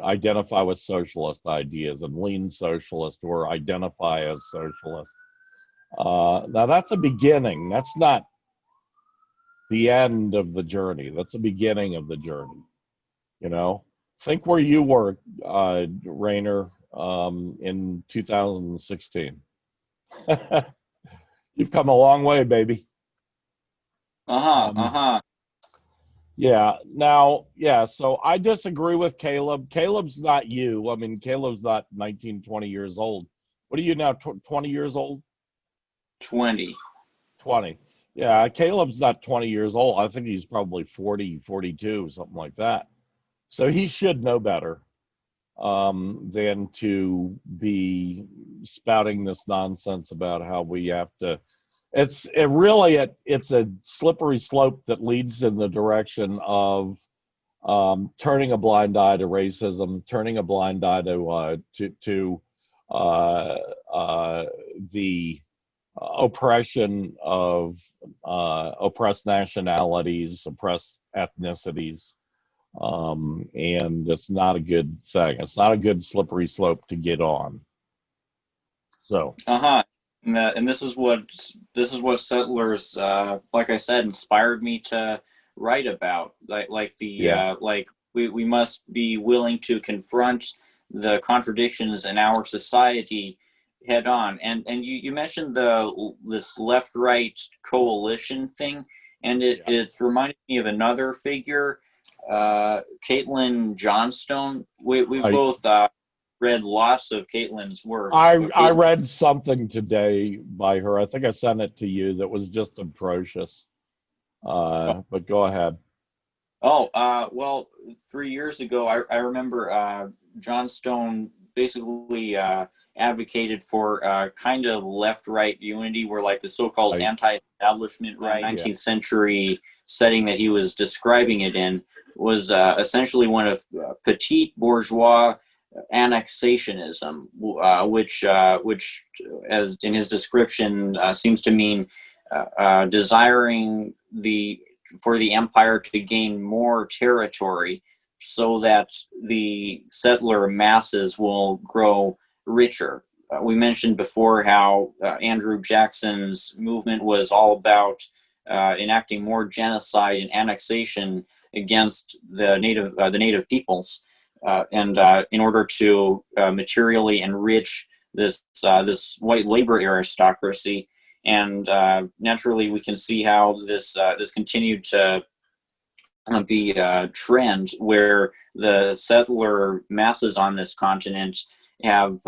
identify with socialist ideas and lean socialist or identify as socialist. Now that's a beginning. That's not the end of the journey. That's the beginning of the journey. You know, think where you were, Rainer, in 2016. You've come a long way, baby. Yeah. Now, yeah, so I disagree with Caleb. Caleb's not you. I mean, Caleb's not 19, 20 years old. What are you now, 20 years old? 20. 20. Yeah, Caleb's not 20 years old. I think he's probably 40, 42, something like that. So he should know better than to be spouting this nonsense about how we have to. It's a slippery slope that leads in the direction of turning a blind eye to racism, turning a blind eye to the oppression of oppressed nationalities, oppressed ethnicities, and it's not a good thing. It's not a good slippery slope to get on. So. And this is what Settlers, like I said, inspired me to write about. We must be willing to confront the contradictions in our society head on. And you mentioned this left-right coalition thing, and it reminded me of another figure, Caitlin Johnstone. We both read lots of Caitlin's work. I read something today by her. I think I sent it to you. That was just atrocious. But go ahead. Well, 3 years ago, I remember Johnstone basically advocated for kind of left-right unity, where like the so-called anti-establishment right 19th century setting that he was describing it in was essentially one of petite bourgeois annexationism, which as in his description seems to mean desiring for the empire to gain more territory so that the settler masses will grow richer. We mentioned before how Andrew Jackson's movement was all about enacting more genocide and annexation against the native peoples. And in order to materially enrich this white labor aristocracy, and naturally we can see how this continued to be a trend where the settler masses on this continent have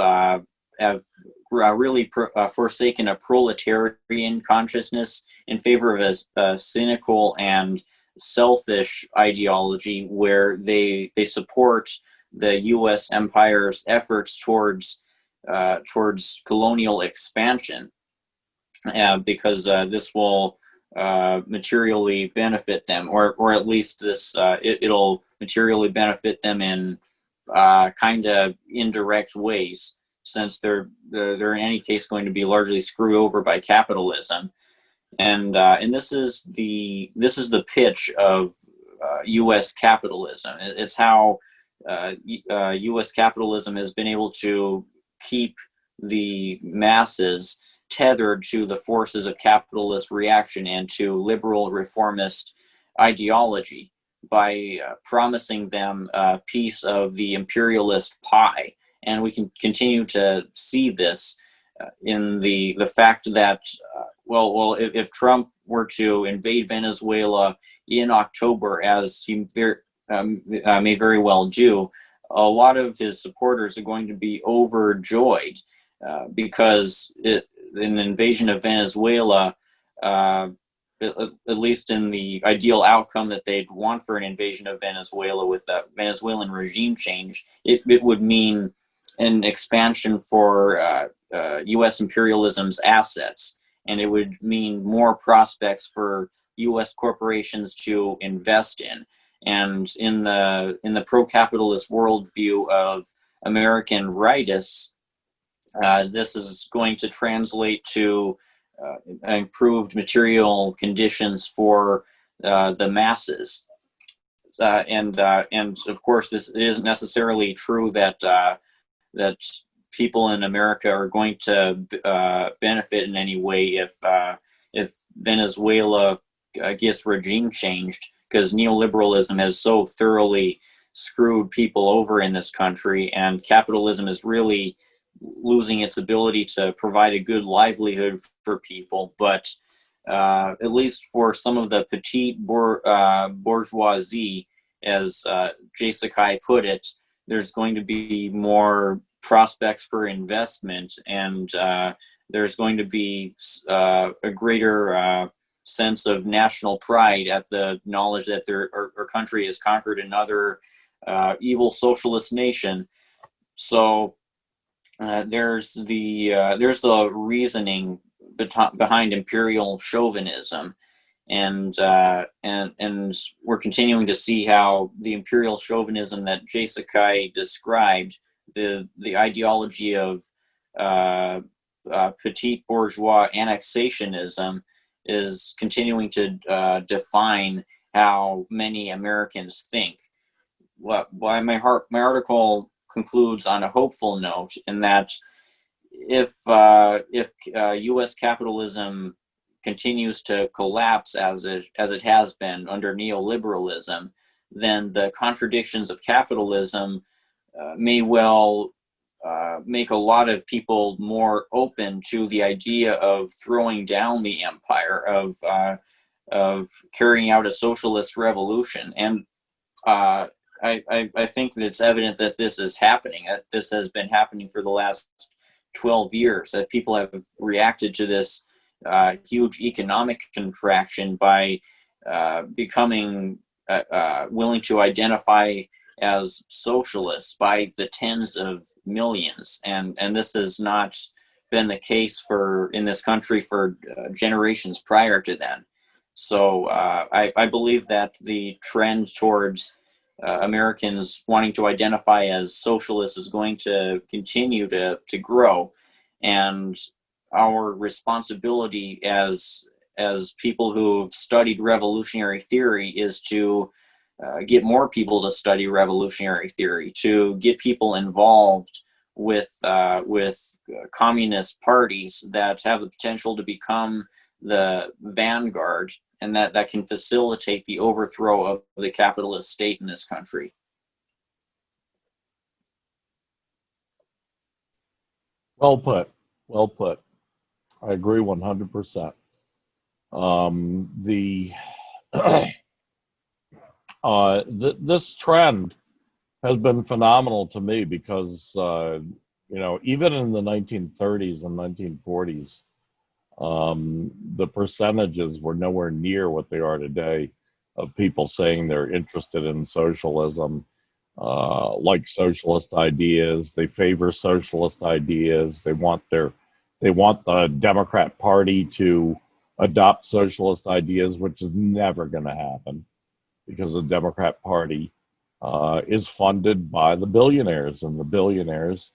really forsaken a proletarian consciousness in favor of a cynical and selfish ideology where they support the U.S. empire's efforts towards colonial expansion, because this will materially benefit them, or at least it'll materially benefit them in kind of indirect ways, since they're in any case going to be largely screwed over by capitalism. And this is the pitch of U.S. capitalism. It's how U.S. capitalism has been able to keep the masses tethered to the forces of capitalist reaction and to liberal reformist ideology by promising them a piece of the imperialist pie. And we can continue to see this in the fact that, if Trump were to invade Venezuela, in October, as he may very well do, a lot of his supporters are going to be overjoyed because an invasion of Venezuela, at least in the ideal outcome that they'd want for an invasion of Venezuela with a Venezuelan regime change, it would mean an expansion for U.S. imperialism's assets, and it would mean more prospects for U.S. corporations to invest in. And in the pro-capitalist worldview of American rightists, this is going to translate to improved material conditions for the masses. And of course, this isn't necessarily true that that people in America are going to benefit in any way if Venezuela gets regime changed, because neoliberalism has so thoroughly screwed people over in this country, and capitalism is really losing its ability to provide a good livelihood for people. But at least for some of the petite bourgeoisie, as Zeese put it, there's going to be more prospects for investment, and there's going to be a greater sense of national pride at the knowledge that our country has conquered another evil socialist nation. So there's the reasoning behind imperial chauvinism, and we're continuing to see how the imperial chauvinism that Zeese described, the ideology of petite bourgeois annexationism, is continuing to define how many Americans think. My article concludes on a hopeful note, in that if U.S. capitalism continues to collapse as it has been under neoliberalism, then the contradictions of capitalism may well make a lot of people more open to the idea of throwing down the empire, of carrying out a socialist revolution. And I think that it's evident that this is happening. This has been happening for the last 12 years, that people have reacted to this huge economic contraction by becoming willing to identify as socialists by the tens of millions, and this has not been the case in this country for generations prior to then. So I believe that the trend towards Americans wanting to identify as socialists is going to continue to grow, and our responsibility as people who've studied revolutionary theory is to get more people to study revolutionary theory, to get people involved with communist parties that have the potential to become the vanguard, and that can facilitate the overthrow of the capitalist state in this country. Well put. Well put. I agree 100%. This trend has been phenomenal to me because, even in the 1930s and 1940s, the percentages were nowhere near what they are today of people saying they're interested in socialism, like socialist ideas. They favor socialist ideas. They want the Democrat Party to adopt socialist ideas, which is never going to happen, because the Democrat Party is funded by the billionaires, and the billionaires,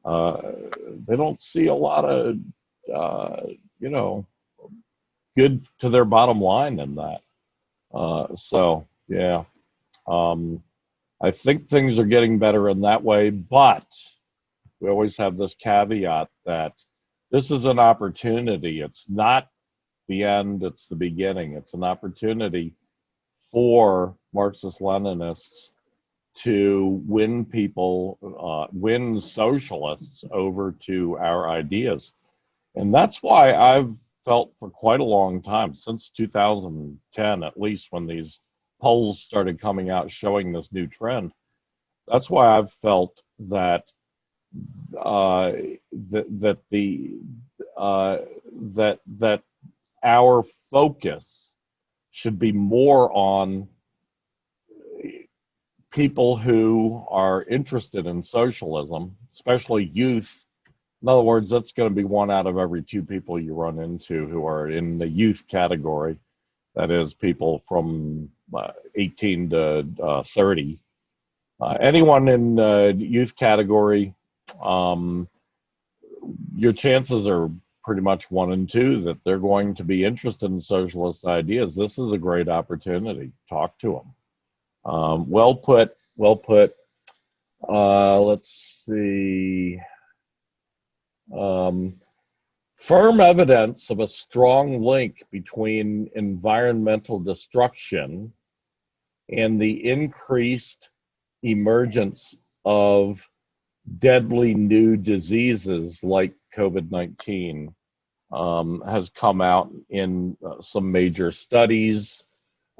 they don't see a lot of, good to their bottom line in that. I think things are getting better in that way, but we always have this caveat that this is an opportunity. It's not the end, it's the beginning. It's an opportunity for Marxist-Leninists to win socialists over to our ideas. And that's why I've felt for quite a long time, since 2010 at least, when these polls started coming out showing this new trend. That's why I've felt that that our focus should be more on people who are interested in socialism, especially youth. In other words, that's going to be 1 out of every 2 people you run into who are in the youth category. That is, people from 18 to 30. Anyone in the youth category, your chances are pretty much 1 in 2 that they're going to be interested in socialist ideas. This is a great opportunity. Talk to them. Well put. Well put. Let's see. Firm evidence of a strong link between environmental destruction and the increased emergence of deadly new diseases like COVID-19 has come out in some major studies.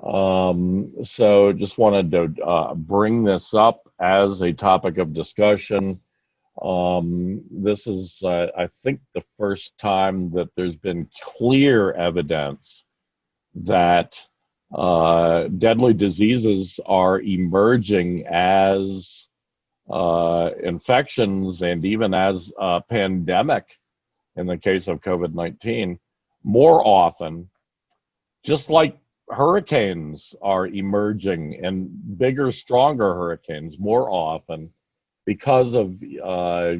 So just wanted to bring this up as a topic of discussion. This is, I think, the first time that there's been clear evidence that deadly diseases are emerging as infections and even as a pandemic in the case of COVID-19 more often, just like hurricanes are emerging, and bigger, stronger hurricanes more often because of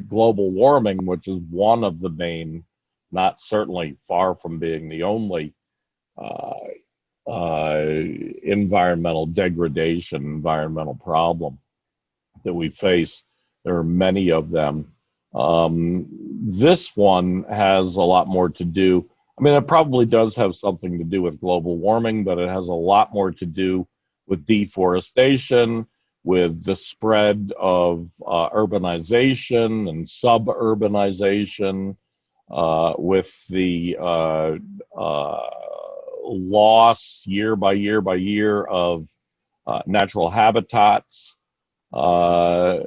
global warming, which is one of the main, not certainly far from being the only, environmental degradation, environmental problem that we face. There are many of them. This one has a lot more to do. I mean, it probably does have something to do with global warming, but it has a lot more to do with deforestation, with the spread of urbanization and suburbanization, with the loss year by year by year of natural habitats. This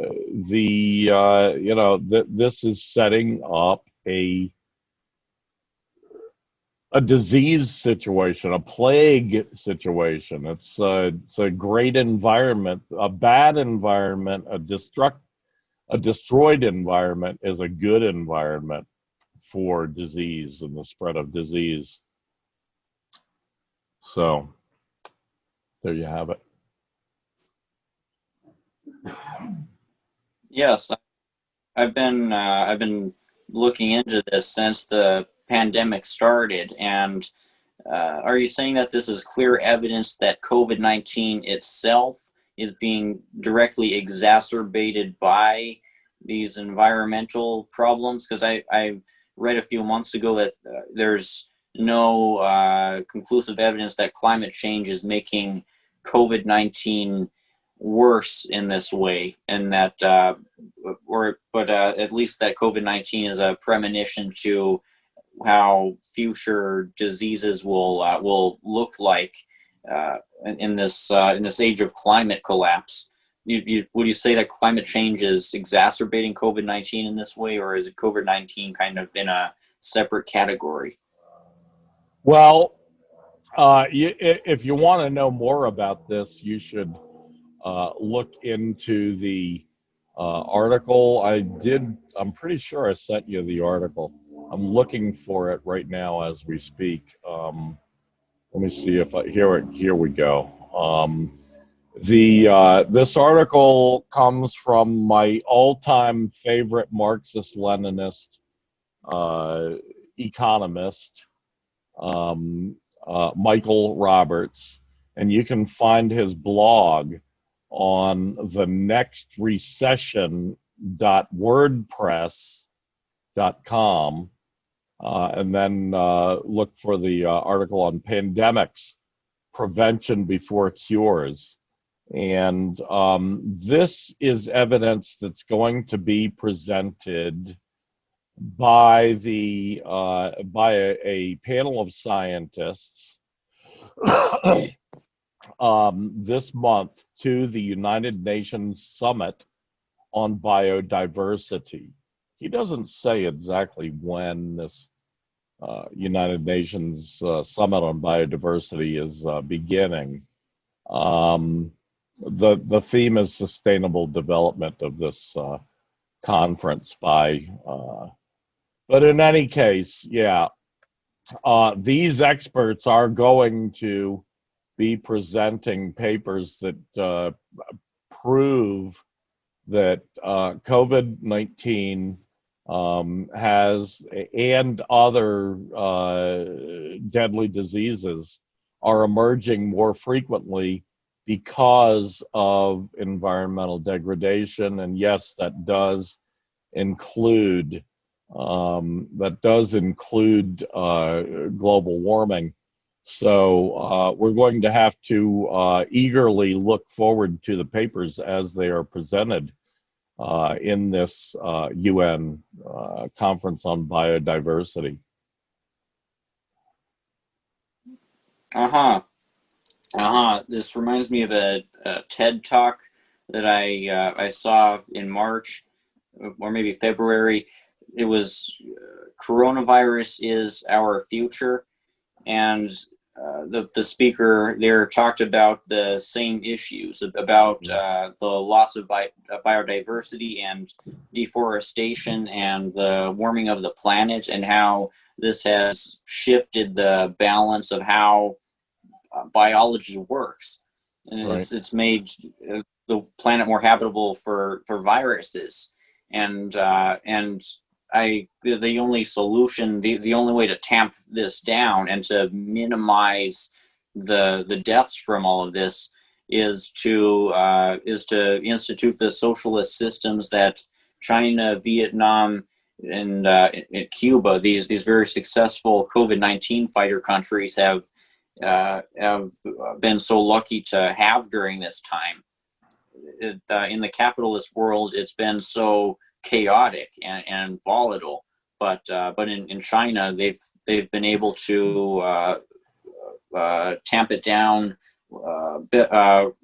is setting up a disease situation, a plague situation. It's a great environment. A bad environment, a destroyed environment is a good environment for disease and the spread of disease. So there you have it. Yes, I've been looking into this since the pandemic started, and are you saying that this is clear evidence that COVID-19 itself is being directly exacerbated by these environmental problems? Because I read a few months ago that there's no conclusive evidence that climate change is making COVID-19 worse in this way, and that at least that COVID-19 is a premonition to how future diseases will look like in this age of climate collapse. Would you say that climate change is exacerbating COVID-19 in this way, or is it COVID-19 kind of in a separate category? Well, if you want to know more about this, you should look into the article. I'm pretty sure I sent you the article. I'm looking for it right now as we speak. Let me see if here we go. This article comes from my all-time favorite Marxist-Leninist economist, Michael Roberts, and you can find his blog on thenextrecession.wordpress.com, and then look for the article on pandemics, prevention before cures. And this is evidence that's going to be presented by the by a panel of scientists this month to the United Nations Summit on Biodiversity. He doesn't say exactly when this United Nations Summit on Biodiversity is beginning. The theme is sustainable development of this conference but in any case, yeah, these experts are going to be presenting papers that prove that COVID-19 has, and other deadly diseases are emerging more frequently because of environmental degradation. And yes, that does include global warming. So we're going to have to eagerly look forward to the papers as they are presented in this UN conference on biodiversity. This reminds me of a TED talk that I saw in March or maybe February. It was coronavirus is our future, and the speaker there talked about the same issues, about the loss of biodiversity and deforestation and the warming of the planet, and how this has shifted the balance of how biology works, and Right. it's made the planet more habitable for viruses, and the only solution, the only way to tamp this down and to minimize the deaths from all of this is to institute the socialist systems that China, Vietnam, and Cuba, these very successful COVID-19 fighter countries have been so lucky to have during this time. In the capitalist world, it's been so chaotic and volatile, but in China, they've been able to tamp it down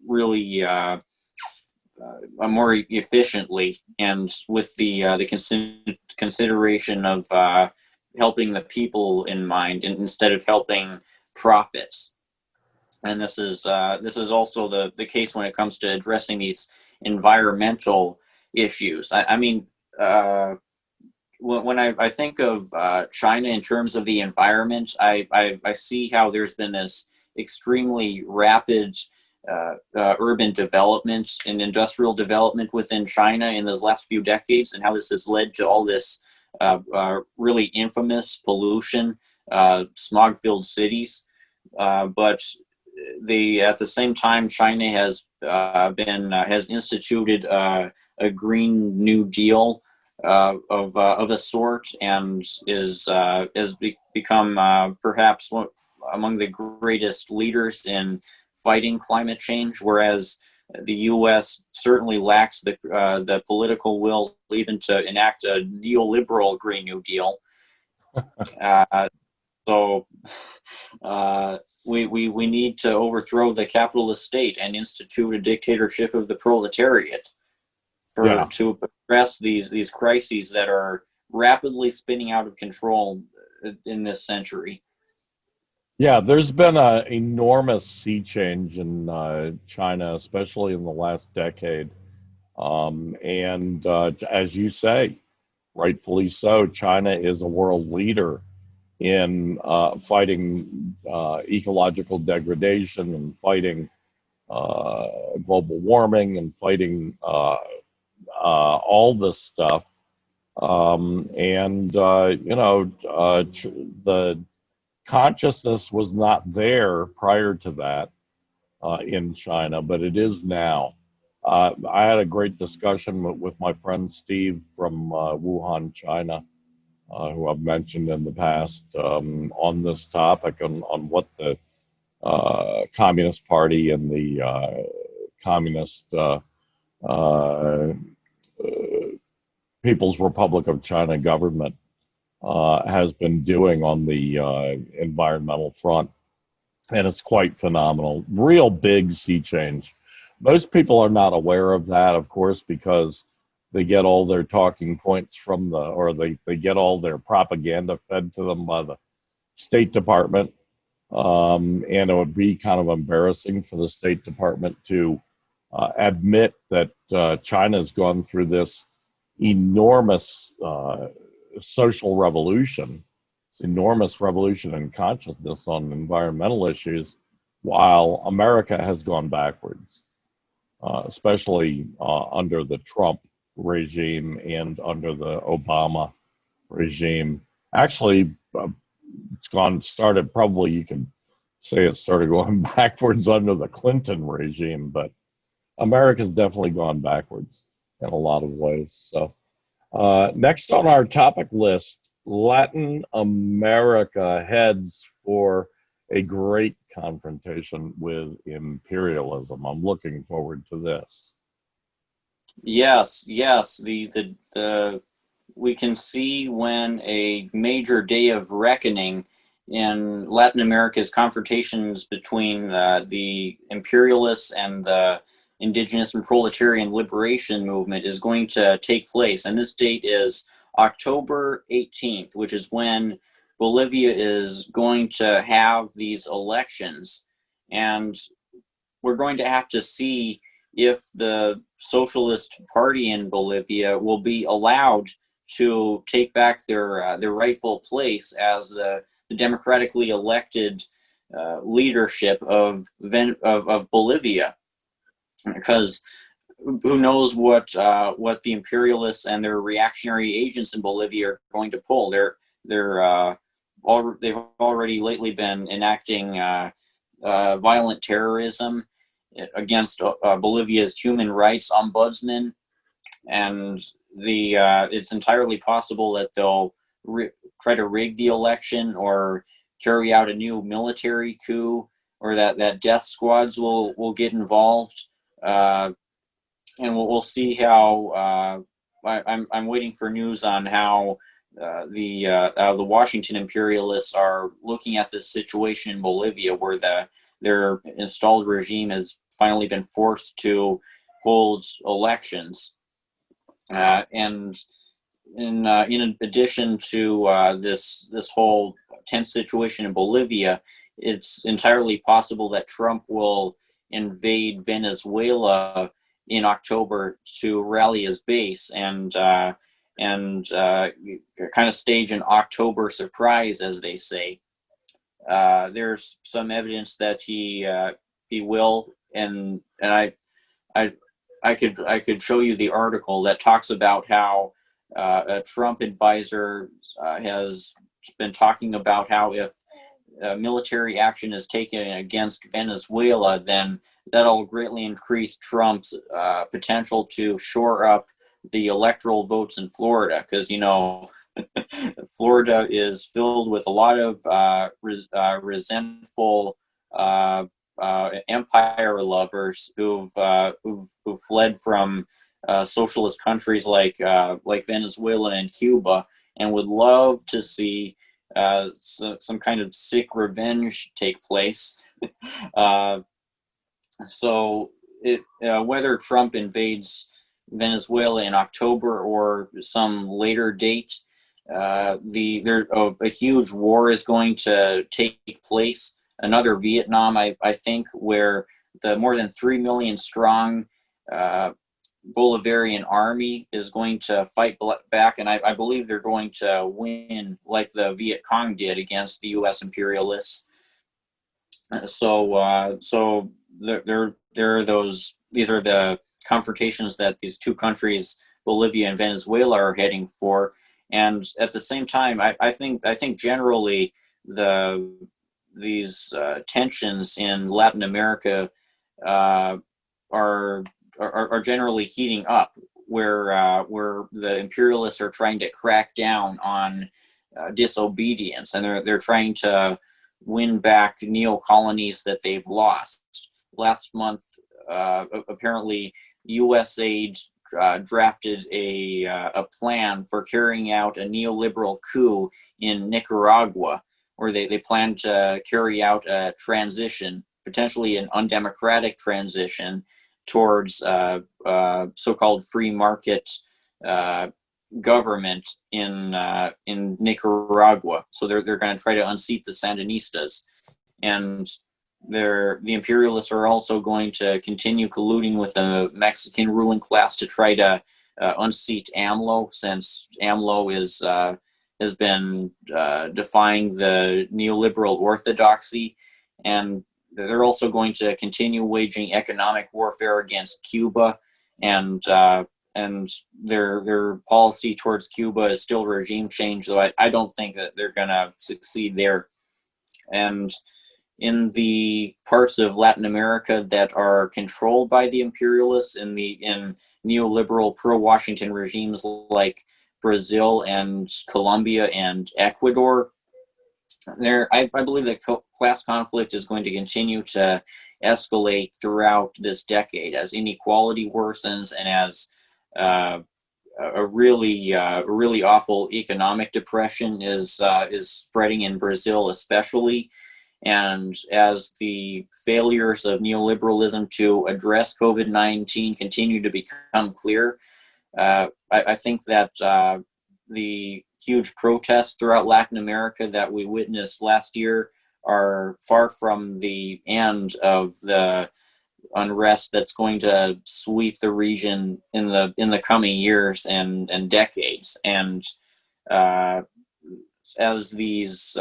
really more efficiently, and with the consideration of helping the people in mind, instead of helping profits. And this is also the case when it comes to addressing these environmental issues. I mean, when I think of China in terms of the environment, I see how there's been this extremely rapid urban development and industrial development within China in those last few decades, and how this has led to all this really infamous pollution, smog-filled cities. But at the same time, China has instituted a Green New Deal of a sort, and has become perhaps among the greatest leaders in fighting climate change, whereas the U.S. certainly lacks the political will even to enact a neoliberal Green New Deal. So we need to overthrow the capitalist state and institute a dictatorship of the proletariat to address these crises that are rapidly spinning out of control in this century. Yeah, there's been an enormous sea change in China, especially in the last decade. And as you say, rightfully so, China is a world leader in fighting ecological degradation and fighting global warming and fighting all this stuff. The consciousness was not there prior to that in China, but it is now. I had a great discussion with my friend Steve from Wuhan, China, who I've mentioned in the past, on this topic, on what the Communist Party and the Communist People's Republic of China government has been doing on the environmental front. And it's quite phenomenal. Real big sea change. Most people are not aware of that, of course, because they get all their talking points from they get all their propaganda fed to them by the State Department. And it would be kind of embarrassing for the State Department to admit that China's gone through this enormous social revolution, this enormous revolution in consciousness on environmental issues, while America has gone backwards, especially under the Trump regime and under the Obama regime. Actually, probably you can say it started going backwards under the Clinton regime, but America's definitely gone backwards in a lot of ways. So next on our topic list, Latin America heads for a great confrontation with imperialism. I'm looking forward to this. Yes. We can see when a major day of reckoning in Latin America's confrontations between the imperialists and the indigenous and proletarian liberation movement is going to take place. And this date is October 18th, which is when Bolivia is going to have these elections. And we're going to have to see if the Socialist Party in Bolivia will be allowed to take back their rightful place as the democratically elected leadership of Bolivia. Because who knows what the imperialists and their reactionary agents in Bolivia are going to pull. They've already lately been enacting violent terrorism against Bolivia's human rights ombudsman, and it's entirely possible that they'll try to rig the election or carry out a new military coup, or that death squads will get involved. And we'll see how. I'm waiting for news on how the Washington imperialists are looking at this situation in Bolivia, where their installed regime has finally been forced to hold elections. And in addition to this whole tense situation in Bolivia, it's entirely possible that Trump will invade Venezuela in October to rally his base and kind of stage an October surprise, as they say. There's some evidence that he will, and I could show you the article that talks about how a Trump advisor has been talking about how if military action is taken against Venezuela, then that'll greatly increase Trump's potential to shore up the electoral votes in Florida, because Florida is filled with a lot of resentful empire lovers who've fled from socialist countries like Venezuela and Cuba, and would love to see some kind of sick revenge take place. So whether Trump invades Venezuela in October or some later date, a huge war is going to take place. Another Vietnam, I think, where the more than 3 million strong Bolivarian army is going to fight back, and I believe they're going to win, like the Viet Cong did against the U.S. imperialists. So there are those. These are the confrontations that these two countries, Bolivia and Venezuela, are heading for. And at the same time, I think generally these tensions in Latin America are generally heating up, where the imperialists are trying to crack down on disobedience, and they're trying to win back neo-colonies that they've lost. Last month, apparently, U.S. aid drafted a plan for carrying out a neoliberal coup in Nicaragua, where they plan to carry out a transition, potentially an undemocratic transition, towards so-called free market government in Nicaragua. So they're going to try to unseat the Sandinistas, and the imperialists are also going to continue colluding with the Mexican ruling class to try to unseat AMLO, since AMLO has been defying the neoliberal orthodoxy, and they're also going to continue waging economic warfare against Cuba, and their policy towards Cuba is still regime change, though I don't think that they're going to succeed there. And in the parts of Latin America that are controlled by the imperialists, in neoliberal pro-Washington regimes like Brazil and Colombia and Ecuador, I believe that class conflict is going to continue to escalate throughout this decade as inequality worsens and as a really awful economic depression is spreading in Brazil, especially. And as the failures of neoliberalism to address COVID-19 continue to become clear, I think that the huge protests throughout Latin America that we witnessed last year are far from the end of the unrest that's going to sweep the region in the coming years and decades. And as these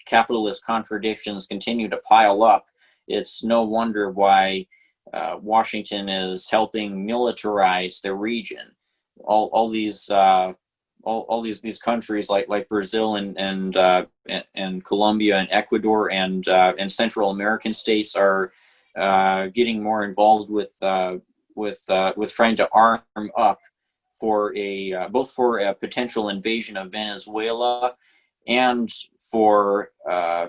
capitalist contradictions continue to pile up, it's no wonder why Washington is helping militarize the region. All these countries like Brazil and Colombia and Ecuador and Central American states are getting more involved with trying to arm up for both for a potential invasion of Venezuela and for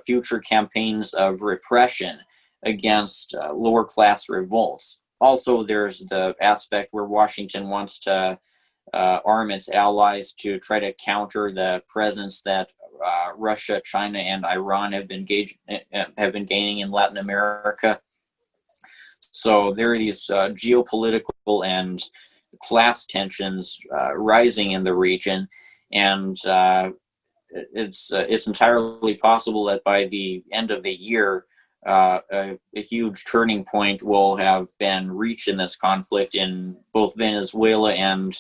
future campaigns of repression against lower class revolts. Also, there's the aspect where Washington wants to arm its allies to try to counter the presence that Russia, China, and Iran have been gaining in Latin America. So there are these geopolitical and class tensions rising in the region, and it's entirely possible that by the end of the year, a huge turning point will have been reached in this conflict in both Venezuela and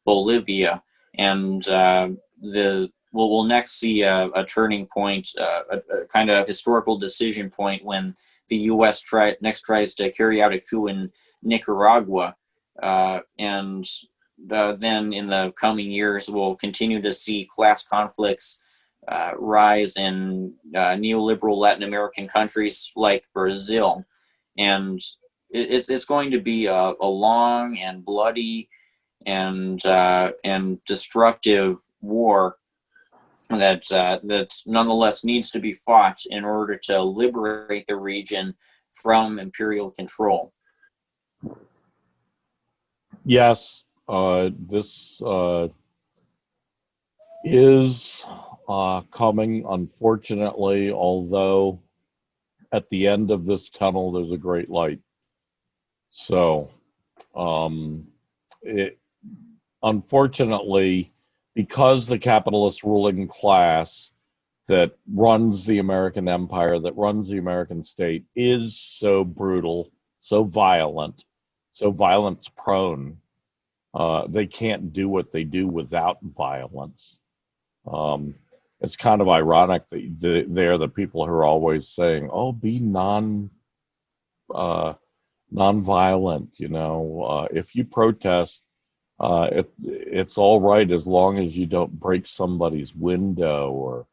Bolivia, and we'll next see a turning point, a kind of historical decision point when the U.S. tries to carry out a coup in Nicaragua, and then in the coming years we'll continue to see class conflicts rise in neoliberal Latin American countries like Brazil, and it's going to be a long and bloody and destructive war that nonetheless needs to be fought in order to liberate the region from imperial control. Yes, this is coming, unfortunately, although at the end of this tunnel there's a great light. So, unfortunately, because the capitalist ruling class that runs the American empire, that runs the American state, is so brutal, so violence prone, they can't do what they do without violence. It's kind of ironic that they're the people who are always saying, "Oh, be non-violent." If you protest, it's all right as long as you don't break somebody's window or,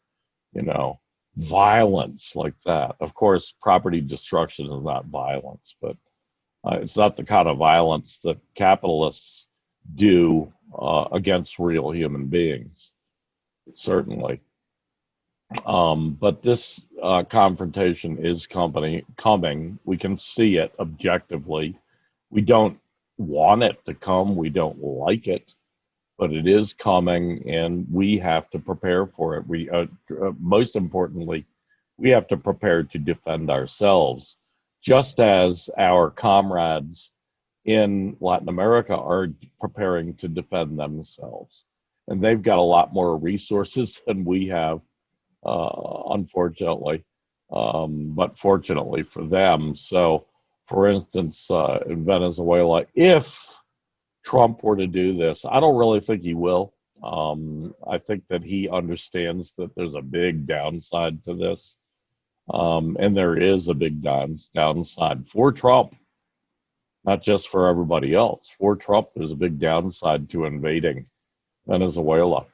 violence like that. Of course, property destruction is not violence, but it's not the kind of violence that capitalists do against real human beings, certainly. But this confrontation is coming. We can see it objectively. We don't want it to come. We don't like it, but it is coming, and we have to prepare for it. We, most importantly, we have to prepare to defend ourselves, just as our comrades in Latin America are preparing to defend themselves. And they've got a lot more resources than we have, unfortunately, but fortunately for them. So, for instance, in Venezuela, if Trump were to do this, I don't really think he will. I think that he understands that there's a big downside to this. And there is a big downside for Trump, not just for everybody else. For Trump, there's a big downside to invading Venezuela.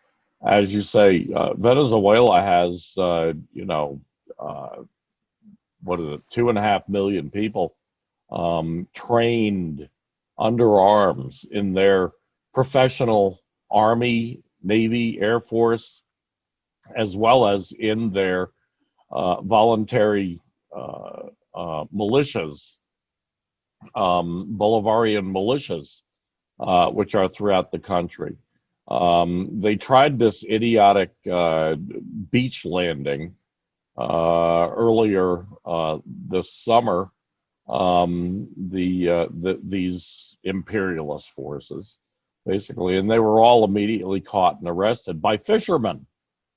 As you say, Venezuela has, what is it, 2.5 million people trained under arms in their professional Army, Navy, Air Force, as well as in their voluntary militias, Bolivarian militias, which are throughout the country. They tried this idiotic beach landing earlier this summer. These imperialist forces, basically, and they were all immediately caught and arrested by fishermen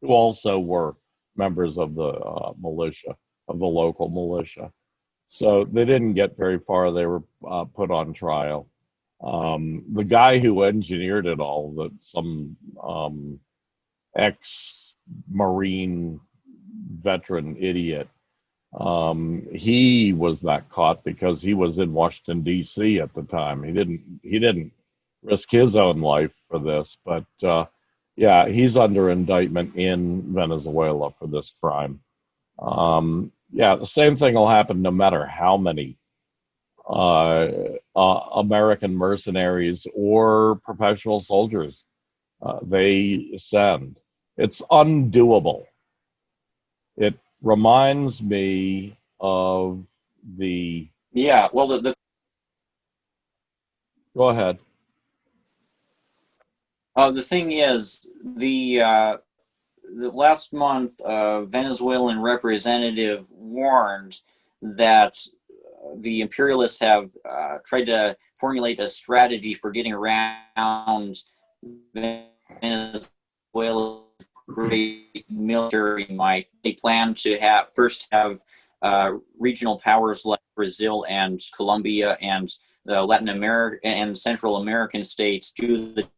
who also were members of the militia, of the local militia. So they didn't get very far. They were put on trial. The guy who engineered it all, that some ex-Marine veteran idiot, he was not caught because he was in Washington, D.C. at the time. He didn't risk his own life for this, but yeah, he's under indictment in Venezuela for this crime. Yeah, the same thing will happen no matter how many American mercenaries or professional soldiers they send. It's undoable. It reminds me of the... Yeah, well, the Go ahead. the thing is, the last month, a Venezuelan representative warned that the imperialists have tried to formulate a strategy for getting around Venezuela's great military might. They plan to first have regional powers like Brazil and Colombia and the Latin America and Central American states do the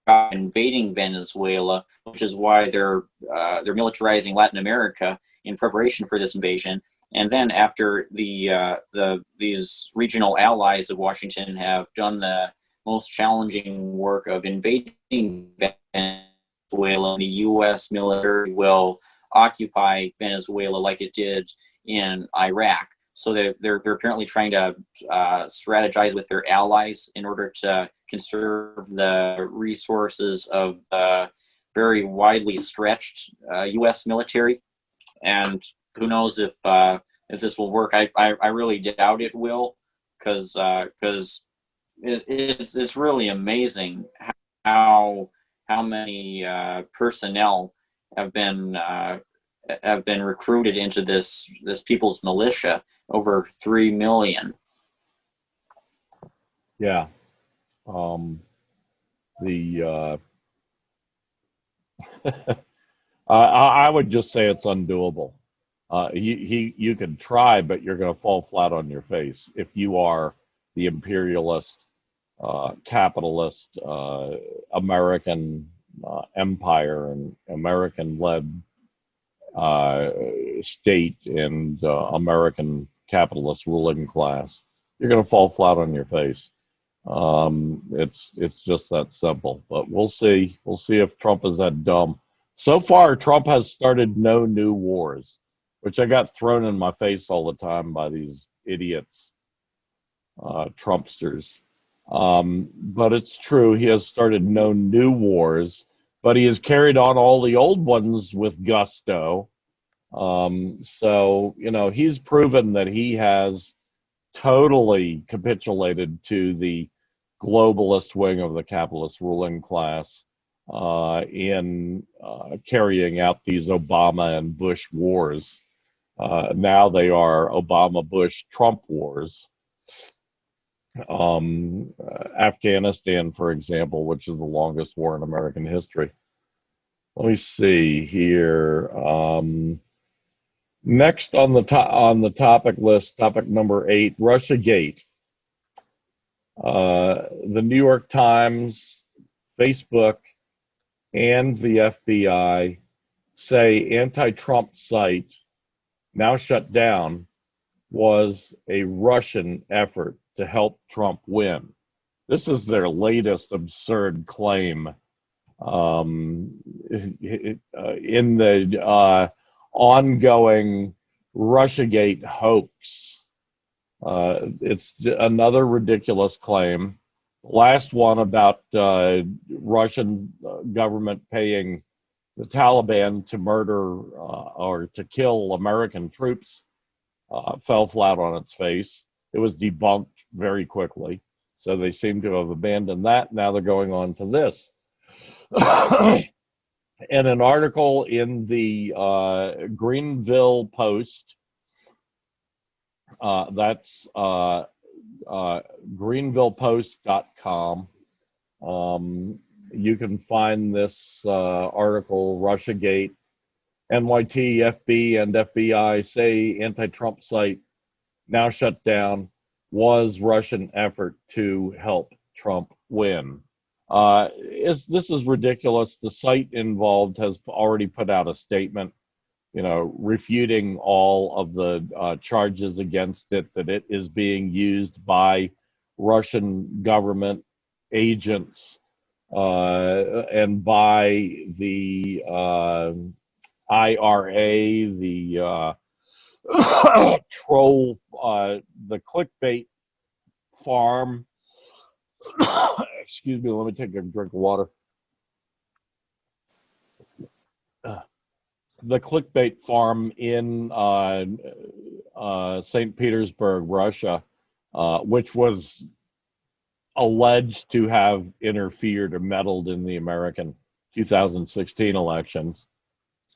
job invading Venezuela, which is why they're militarizing Latin America in preparation for this invasion. And then after these regional allies of Washington have done the most challenging work of invading Venezuela, the U.S. military will occupy Venezuela like it did in Iraq. So they're apparently trying to strategize with their allies in order to conserve the resources of the very widely stretched U.S. military. And who knows if this will work? I really doubt it will, because it's really amazing how many personnel have been recruited into this people's militia. Over 3 million. Yeah. I would just say it's undoable. You can try, but you're going to fall flat on your face if you are the imperialist, capitalist, American empire and American-led state and American capitalist ruling class. You're going to fall flat on your face. It's just that simple. But we'll see. We'll see if Trump is that dumb. So far, Trump has started no new wars, which I got thrown in my face all the time by these idiots, Trumpsters. But it's true. He has started no new wars, but he has carried on all the old ones with gusto. So, he's proven that he has totally capitulated to the globalist wing of the capitalist ruling class in carrying out these Obama and Bush wars. Now they are Obama-Bush-Trump wars. Afghanistan, for example, which is the longest war in American history. Let me see here. Next on the topic list, topic number 8, Russiagate. The New York Times, Facebook, and the FBI say anti-Trump site, now shut down, was a Russian effort to help Trump win. This is their latest absurd claim in the ongoing Russiagate hoax. It's another ridiculous claim. Last one about Russian government paying the Taliban to murder or to kill American troops fell flat on its face. It was debunked very quickly. So they seem to have abandoned that. Now they're going on to this. In an article in the Greenville Post, that's greenvillepost.com. You can find this article, Russiagate, NYT, FB, and FBI say anti-Trump site now shut down was Russian effort to help Trump win. This is ridiculous. The site involved has already put out a statement, refuting all of the charges against it, that it is being used by Russian government agents and by the IRA, the troll, the clickbait farm. Excuse me, let me take a drink of water. The clickbait farm in St. Petersburg, Russia, which was alleged to have interfered or meddled in the American 2016 elections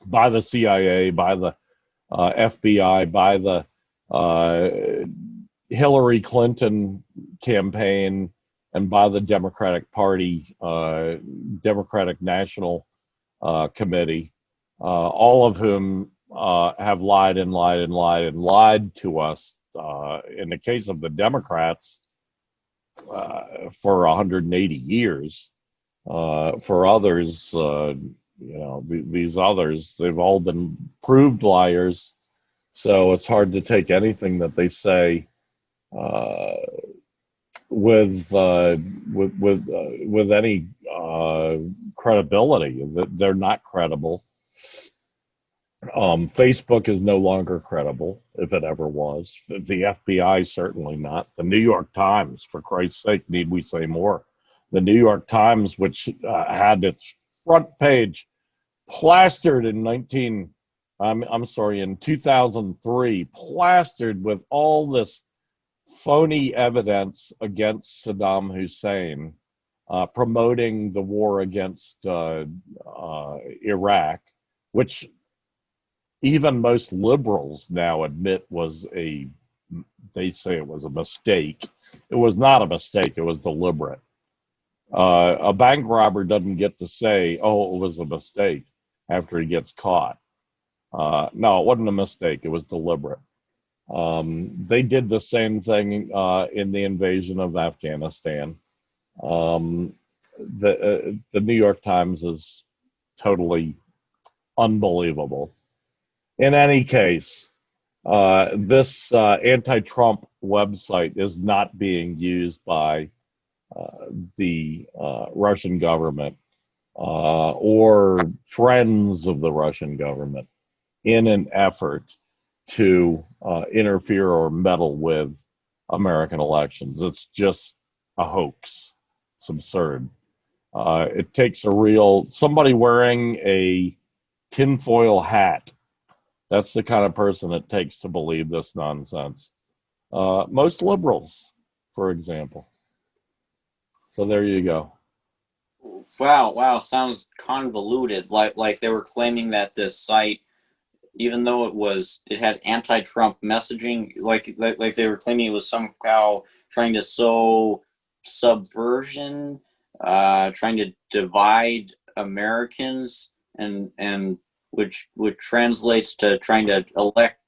by the CIA, by the FBI, by the Hillary Clinton campaign, and by the Democratic Party, Democratic National Committee, all of whom have lied and lied and lied and lied to us. In the case of the Democrats, for 180 years. For others, these others, they've all been proved liars. So it's hard to take anything that they say with any credibility. They're not credible. Facebook is no longer credible, if it ever was. The FBI, certainly not. The New York Times, for Christ's sake, need we say more? The New York Times, which had its front page plastered in 2003, plastered with all this phony evidence against Saddam Hussein, promoting the war against Iraq, which even most liberals now admit they say it was a mistake. It was not a mistake, it was deliberate. A bank robber doesn't get to say, oh, it was a mistake after he gets caught. No, it wasn't a mistake, it was deliberate. They did the same thing in the invasion of Afghanistan. The New York Times is totally unbelievable. In any case, this anti-Trump website is not being used by the Russian government or friends of the Russian government in an effort to interfere or meddle with American elections. It's just a hoax. It's absurd. It takes somebody wearing a tinfoil hat. That's the kind of person it takes to believe this nonsense. Most liberals, for example. So there you go. Wow, sounds convoluted. Like they were claiming that this site, even though it had anti-Trump messaging, like they were claiming it was somehow trying to sow subversion, trying to divide Americans, and which translates to trying to elect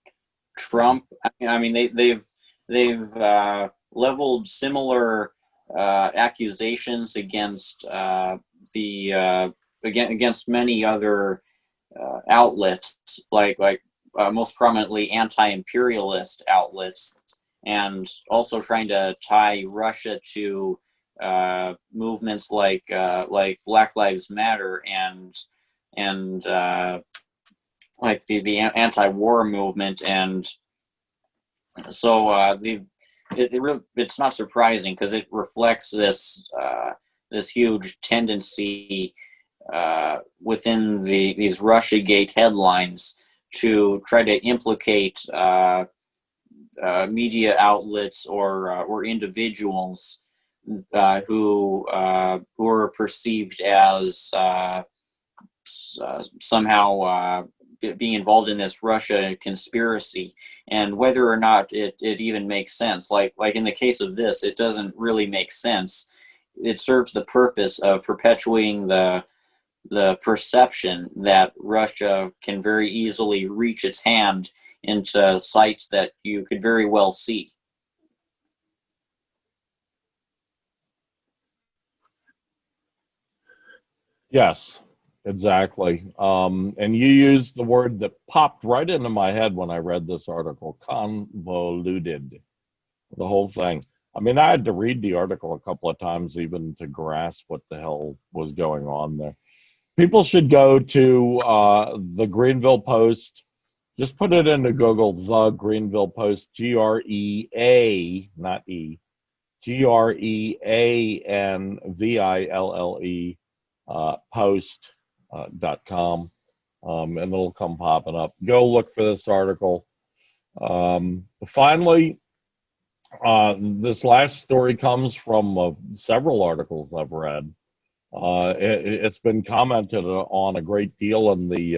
Trump. I mean they've leveled similar accusations against against many other outlets, like most prominently anti-imperialist outlets, and also trying to tie Russia to movements like Black Lives Matter and like the anti-war movement. And so it's not surprising, because it reflects this huge tendency within these Russiagate headlines to try to implicate media outlets or individuals who are perceived as somehow being involved in this Russia conspiracy, and whether or not it even makes sense. Like in the case of this, it doesn't really make sense. It serves the purpose of perpetuating the perception that Russia can very easily reach its hand into sites that you could very well see. Yes, exactly. And you used the word that popped right into my head when I read this article: convoluted. The whole thing. I mean, I had to read the article a couple of times even to grasp what the hell was going on there. People should go to the Greenville Post. Just put it into Google, the Greenville Post, GREA, not E, GREANVILLE post.com, and it'll come popping up. Go look for this article. Finally, this last story comes from several articles I've read. It's been commented on a great deal in the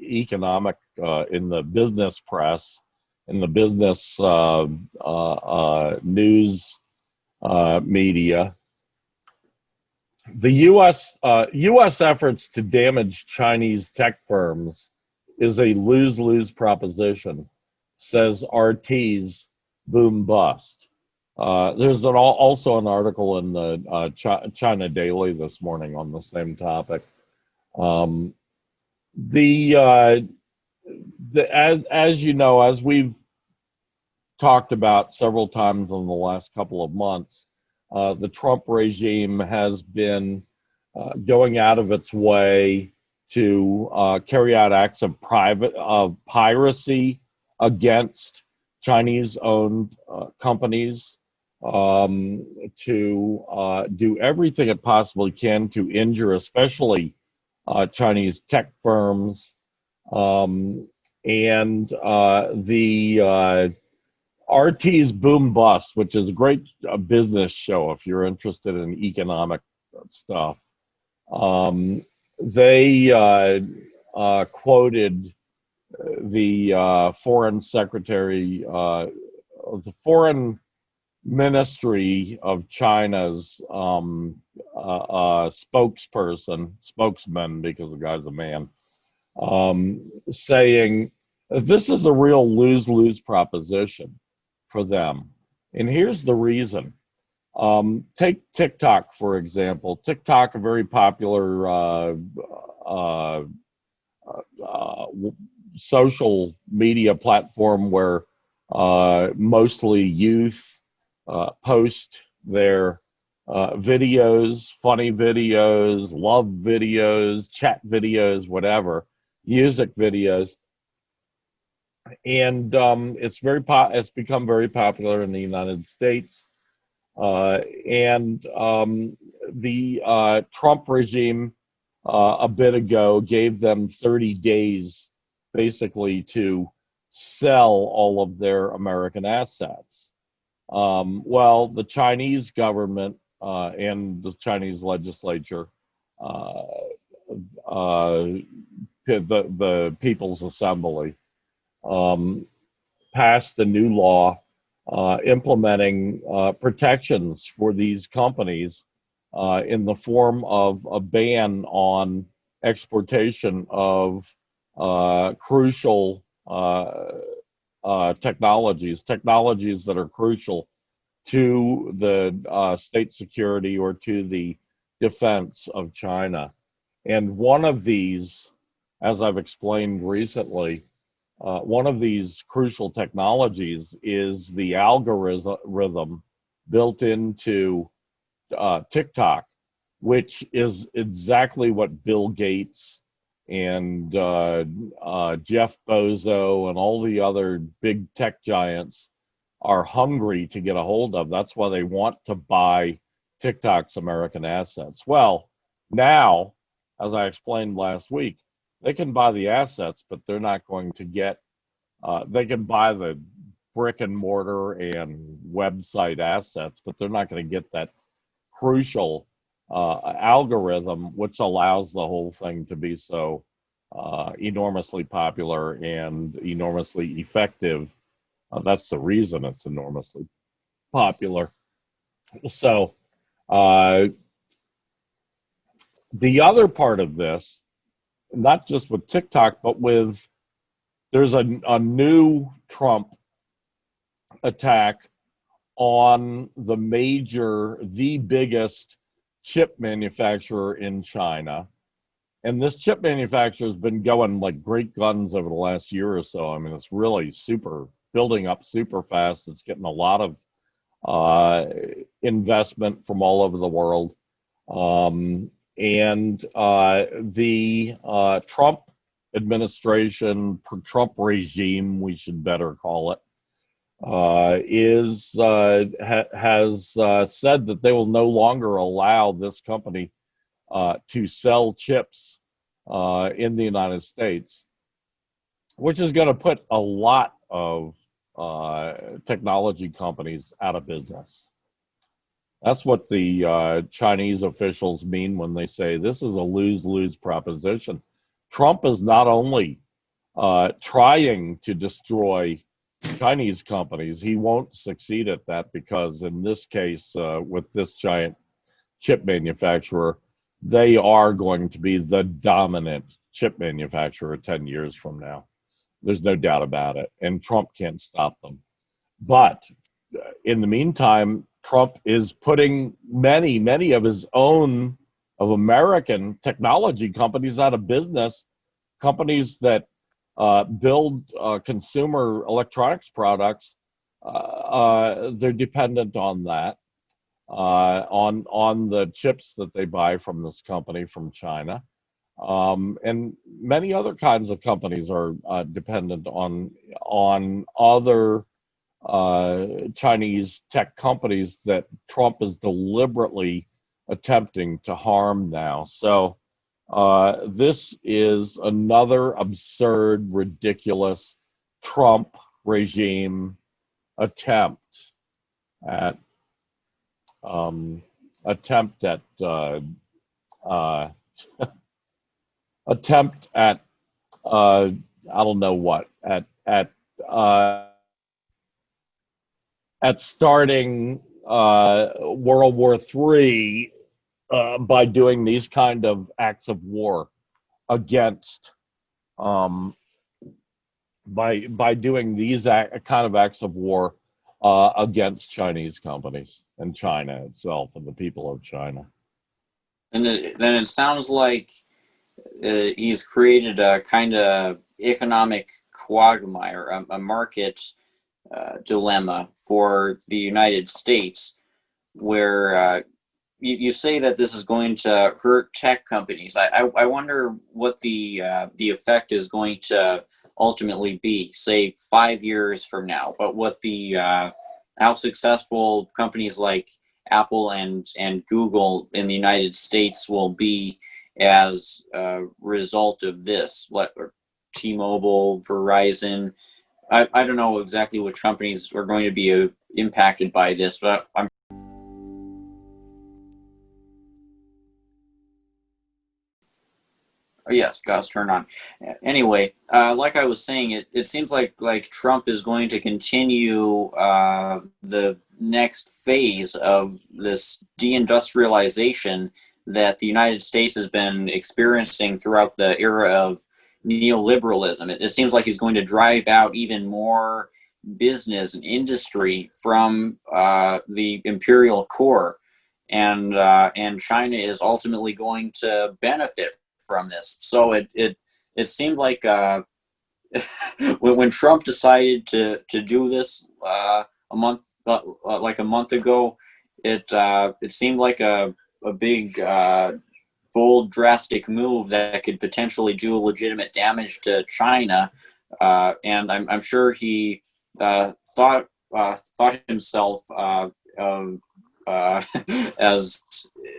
economic, in the business press, in the business news media. The U.S. efforts to damage Chinese tech firms is a lose-lose proposition, says RT's boom bust. There's also an article in the China Daily this morning on the same topic. As you know, as we've talked about several times in the last couple of months, the Trump regime has been going out of its way to carry out acts of piracy against Chinese-owned companies, to do everything it possibly can to injure, especially Chinese tech firms, and the RT's Boom Bust, which is a great business show if you're interested in economic stuff. They quoted the foreign secretary, the foreign ministry of China's spokesman, because the guy's a man, saying this is a real lose-lose proposition for them. And here's the reason. Take TikTok, for example. TikTok, a very popular social media platform where mostly youth post their videos, funny videos, love videos, chat videos, whatever, music videos. And it's become very popular in the United States. And the Trump regime a bit ago gave them 30 days basically to sell all of their American assets. Well, the Chinese government and the Chinese legislature, the People's Assembly, passed a new law implementing protections for these companies in the form of a ban on exportation of crucial technologies that are crucial to the state security or to the defense of China. And one of these, as I've explained recently, one of these crucial technologies is the algorithm built into Tik-Tok, which is exactly what Bill Gates and Jeff Bezos and all the other big tech giants are hungry to get a hold of. That's why they want to buy TikTok's American assets. Well, now, as I explained last week, they can buy the assets, but they're not going to get, they can buy the brick and mortar and website assets, but they're not going to get that crucial algorithm, which allows the whole thing to be so enormously popular and enormously effective. That's the reason it's enormously popular. So the other part of this, not just with TikTok, but with, there's a new Trump attack on the biggest chip manufacturer in China. And this chip manufacturer has been going like great guns over the last year or so. I mean, it's really building up super fast. It's getting a lot of investment from all over the world. The Trump administration, Trump regime, we should better call it, has said that they will no longer allow this company to sell chips in the United States, which is going to put a lot of technology companies out of business. That's what the Chinese officials mean when they say this is a lose-lose proposition. Trump is not only trying to destroy Chinese companies, he won't succeed at that, because in this case, with this giant chip manufacturer, they are going to be the dominant chip manufacturer 10 years from now. There's no doubt about it. And Trump can't stop them. But in the meantime, Trump is putting many of his own, of American technology companies out of business, companies that build consumer electronics products. They're dependent on that, on the chips that they buy from this company from China. And many other kinds of companies are dependent on other Chinese tech companies that Trump is deliberately attempting to harm now. So this is another absurd, ridiculous Trump regime attempt at I don't know what, at starting World War III by doing these kind of acts of war against, by doing these kind of acts of war against Chinese companies and China itself and the people of China. And then it sounds like he's created a kind of economic quagmire, a market dilemma for the United States, where you say that this is going to hurt tech companies. I wonder what the effect is going to ultimately be, say 5 years from now. But what how successful companies like Apple and Google in the United States will be as a result of this. T-Mobile, Verizon. I don't know exactly which companies are going to be impacted by this, but Oh, yes, gas turn on. Anyway, like I was saying, it seems like Trump is going to continue the next phase of this deindustrialization that the United States has been experiencing throughout the era of neoliberalism. It seems like he's going to drive out even more business and industry from the imperial core, and China is ultimately going to benefit from this. So it seemed like when Trump decided to do this a month ago, it seemed like a big bold, drastic move that could potentially do legitimate damage to China, and I'm sure he thought himself as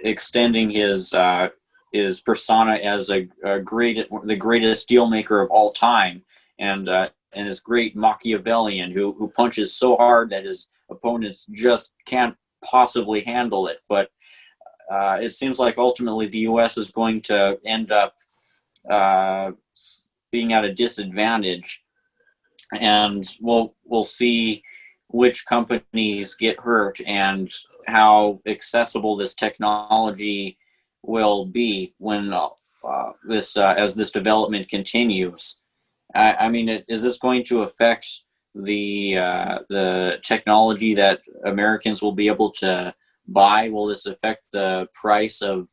extending his persona as the greatest dealmaker of all time, and this great Machiavellian who punches so hard that his opponents just can't possibly handle it. But it seems like ultimately the U.S. is going to end up being at a disadvantage, and we'll see which companies get hurt and how accessible this technology will be when as this development continues. I mean, is this going to affect the technology that Americans will be able to buy? Will this affect the price of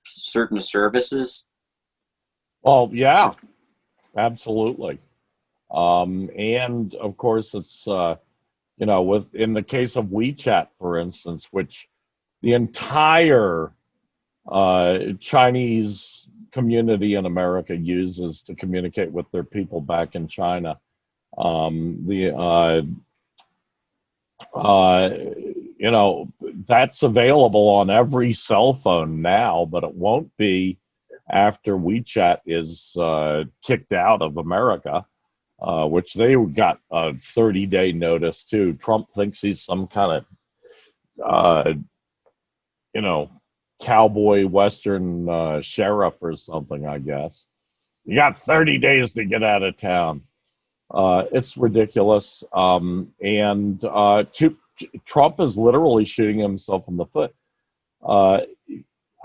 certain services? Oh, yeah, absolutely. And of course, it's in the case of WeChat, for instance, which the entire Chinese community in America uses to communicate with their people back in China. That's available on every cell phone now, but it won't be after WeChat is kicked out of America, which they got a 30-day notice too. Trump thinks he's some kind of, cowboy western sheriff or something, I guess. You got 30 days to get out of town. It's ridiculous. Trump is literally shooting himself in the foot.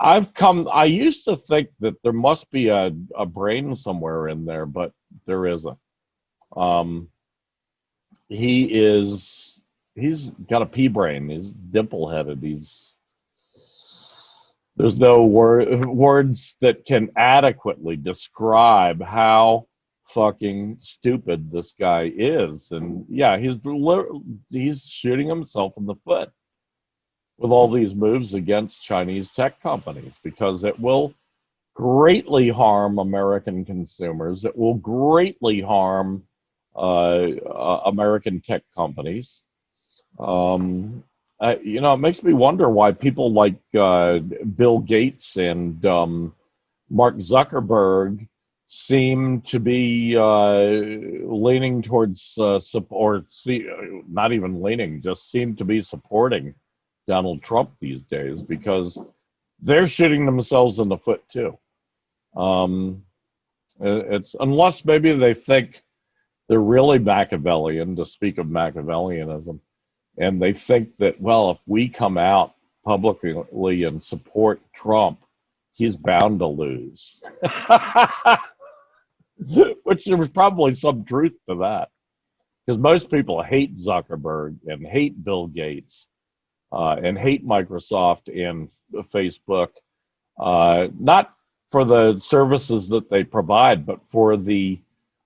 I used to think that there must be a brain somewhere in there, but there isn't. He's got a pea brain. He's dimple-headed. There's no words that can adequately describe how fucking stupid this guy is. And yeah, he's shooting himself in the foot with all these moves against Chinese tech companies, because it will greatly harm American consumers. It will greatly harm American tech companies. It makes me wonder why people like Bill Gates and Mark Zuckerberg seem to be leaning towards not even leaning, just seem to be supporting Donald Trump these days, because they're shooting themselves in the foot too. It's unless maybe they think they're really Machiavellian, to speak of Machiavellianism, and they think that, well, if we come out publicly and support Trump, he's bound to lose. Which there was probably some truth to that, because most people hate Zuckerberg and hate Bill Gates and hate Microsoft and Facebook, not for the services that they provide, but for the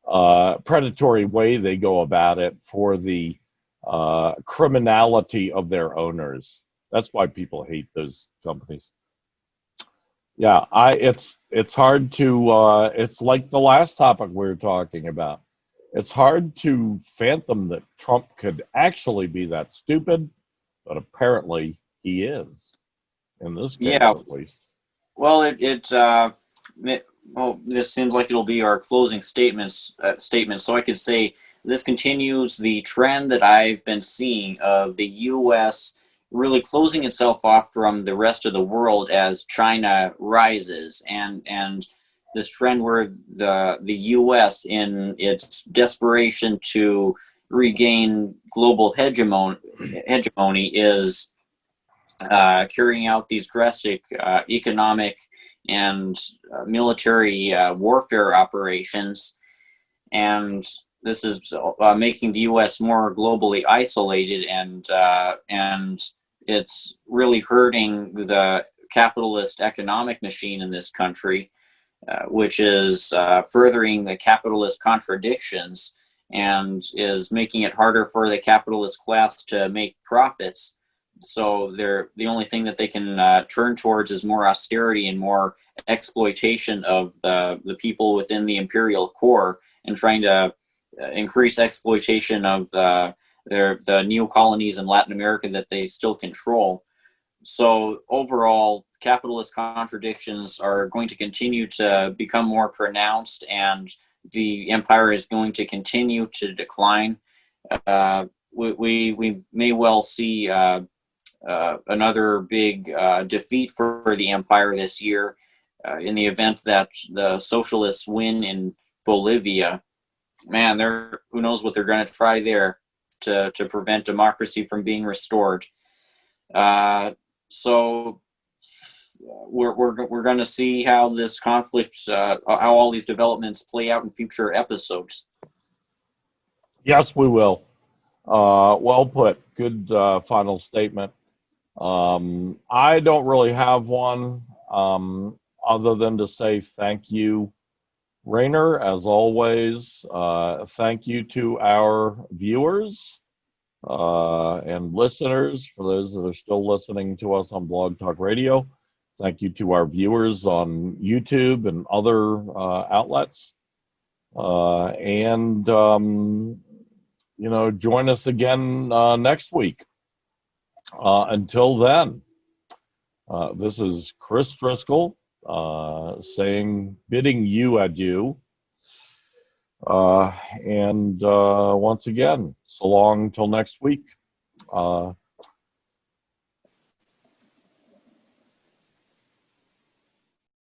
predatory way they go about it, for the criminality of their owners. That's why people hate those companies. Yeah, it's hard to it's like the last topic we were talking about. It's hard to fathom that Trump could actually be that stupid, but apparently he is, in this case at least. Well, this seems like it'll be our closing statement. So I could say this continues the trend that I've been seeing of the U.S. really closing itself off from the rest of the world as China rises, and this trend where the U.S. in its desperation to regain global hegemony is carrying out these drastic economic and military warfare operations, and this is making the U.S. more globally isolated, and it's really hurting the capitalist economic machine in this country, which is furthering the capitalist contradictions and is making it harder for the capitalist class to make profits. So the only thing that they can turn towards is more austerity and more exploitation of the people within the imperial core, and trying to increase exploitation of the neo-colonies in Latin America that they still control. So overall, capitalist contradictions are going to continue to become more pronounced, and the empire is going to continue to decline. We may well see another big defeat for the empire this year in the event that the socialists win in Bolivia. Man, who knows what they're going to try there to prevent democracy from being restored. So we're going to see how this conflict, how all these developments play out in future episodes. Yes, we will. Well put. Good final statement. I don't really have one other than to say thank you, Rainer, as always. Thank you to our viewers and listeners, for those that are still listening to us on Blog Talk Radio. Thank you to our viewers on YouTube and other outlets. And join us again next week. Until then, this is Chris Driscoll bidding you adieu. And once again, so long till next week.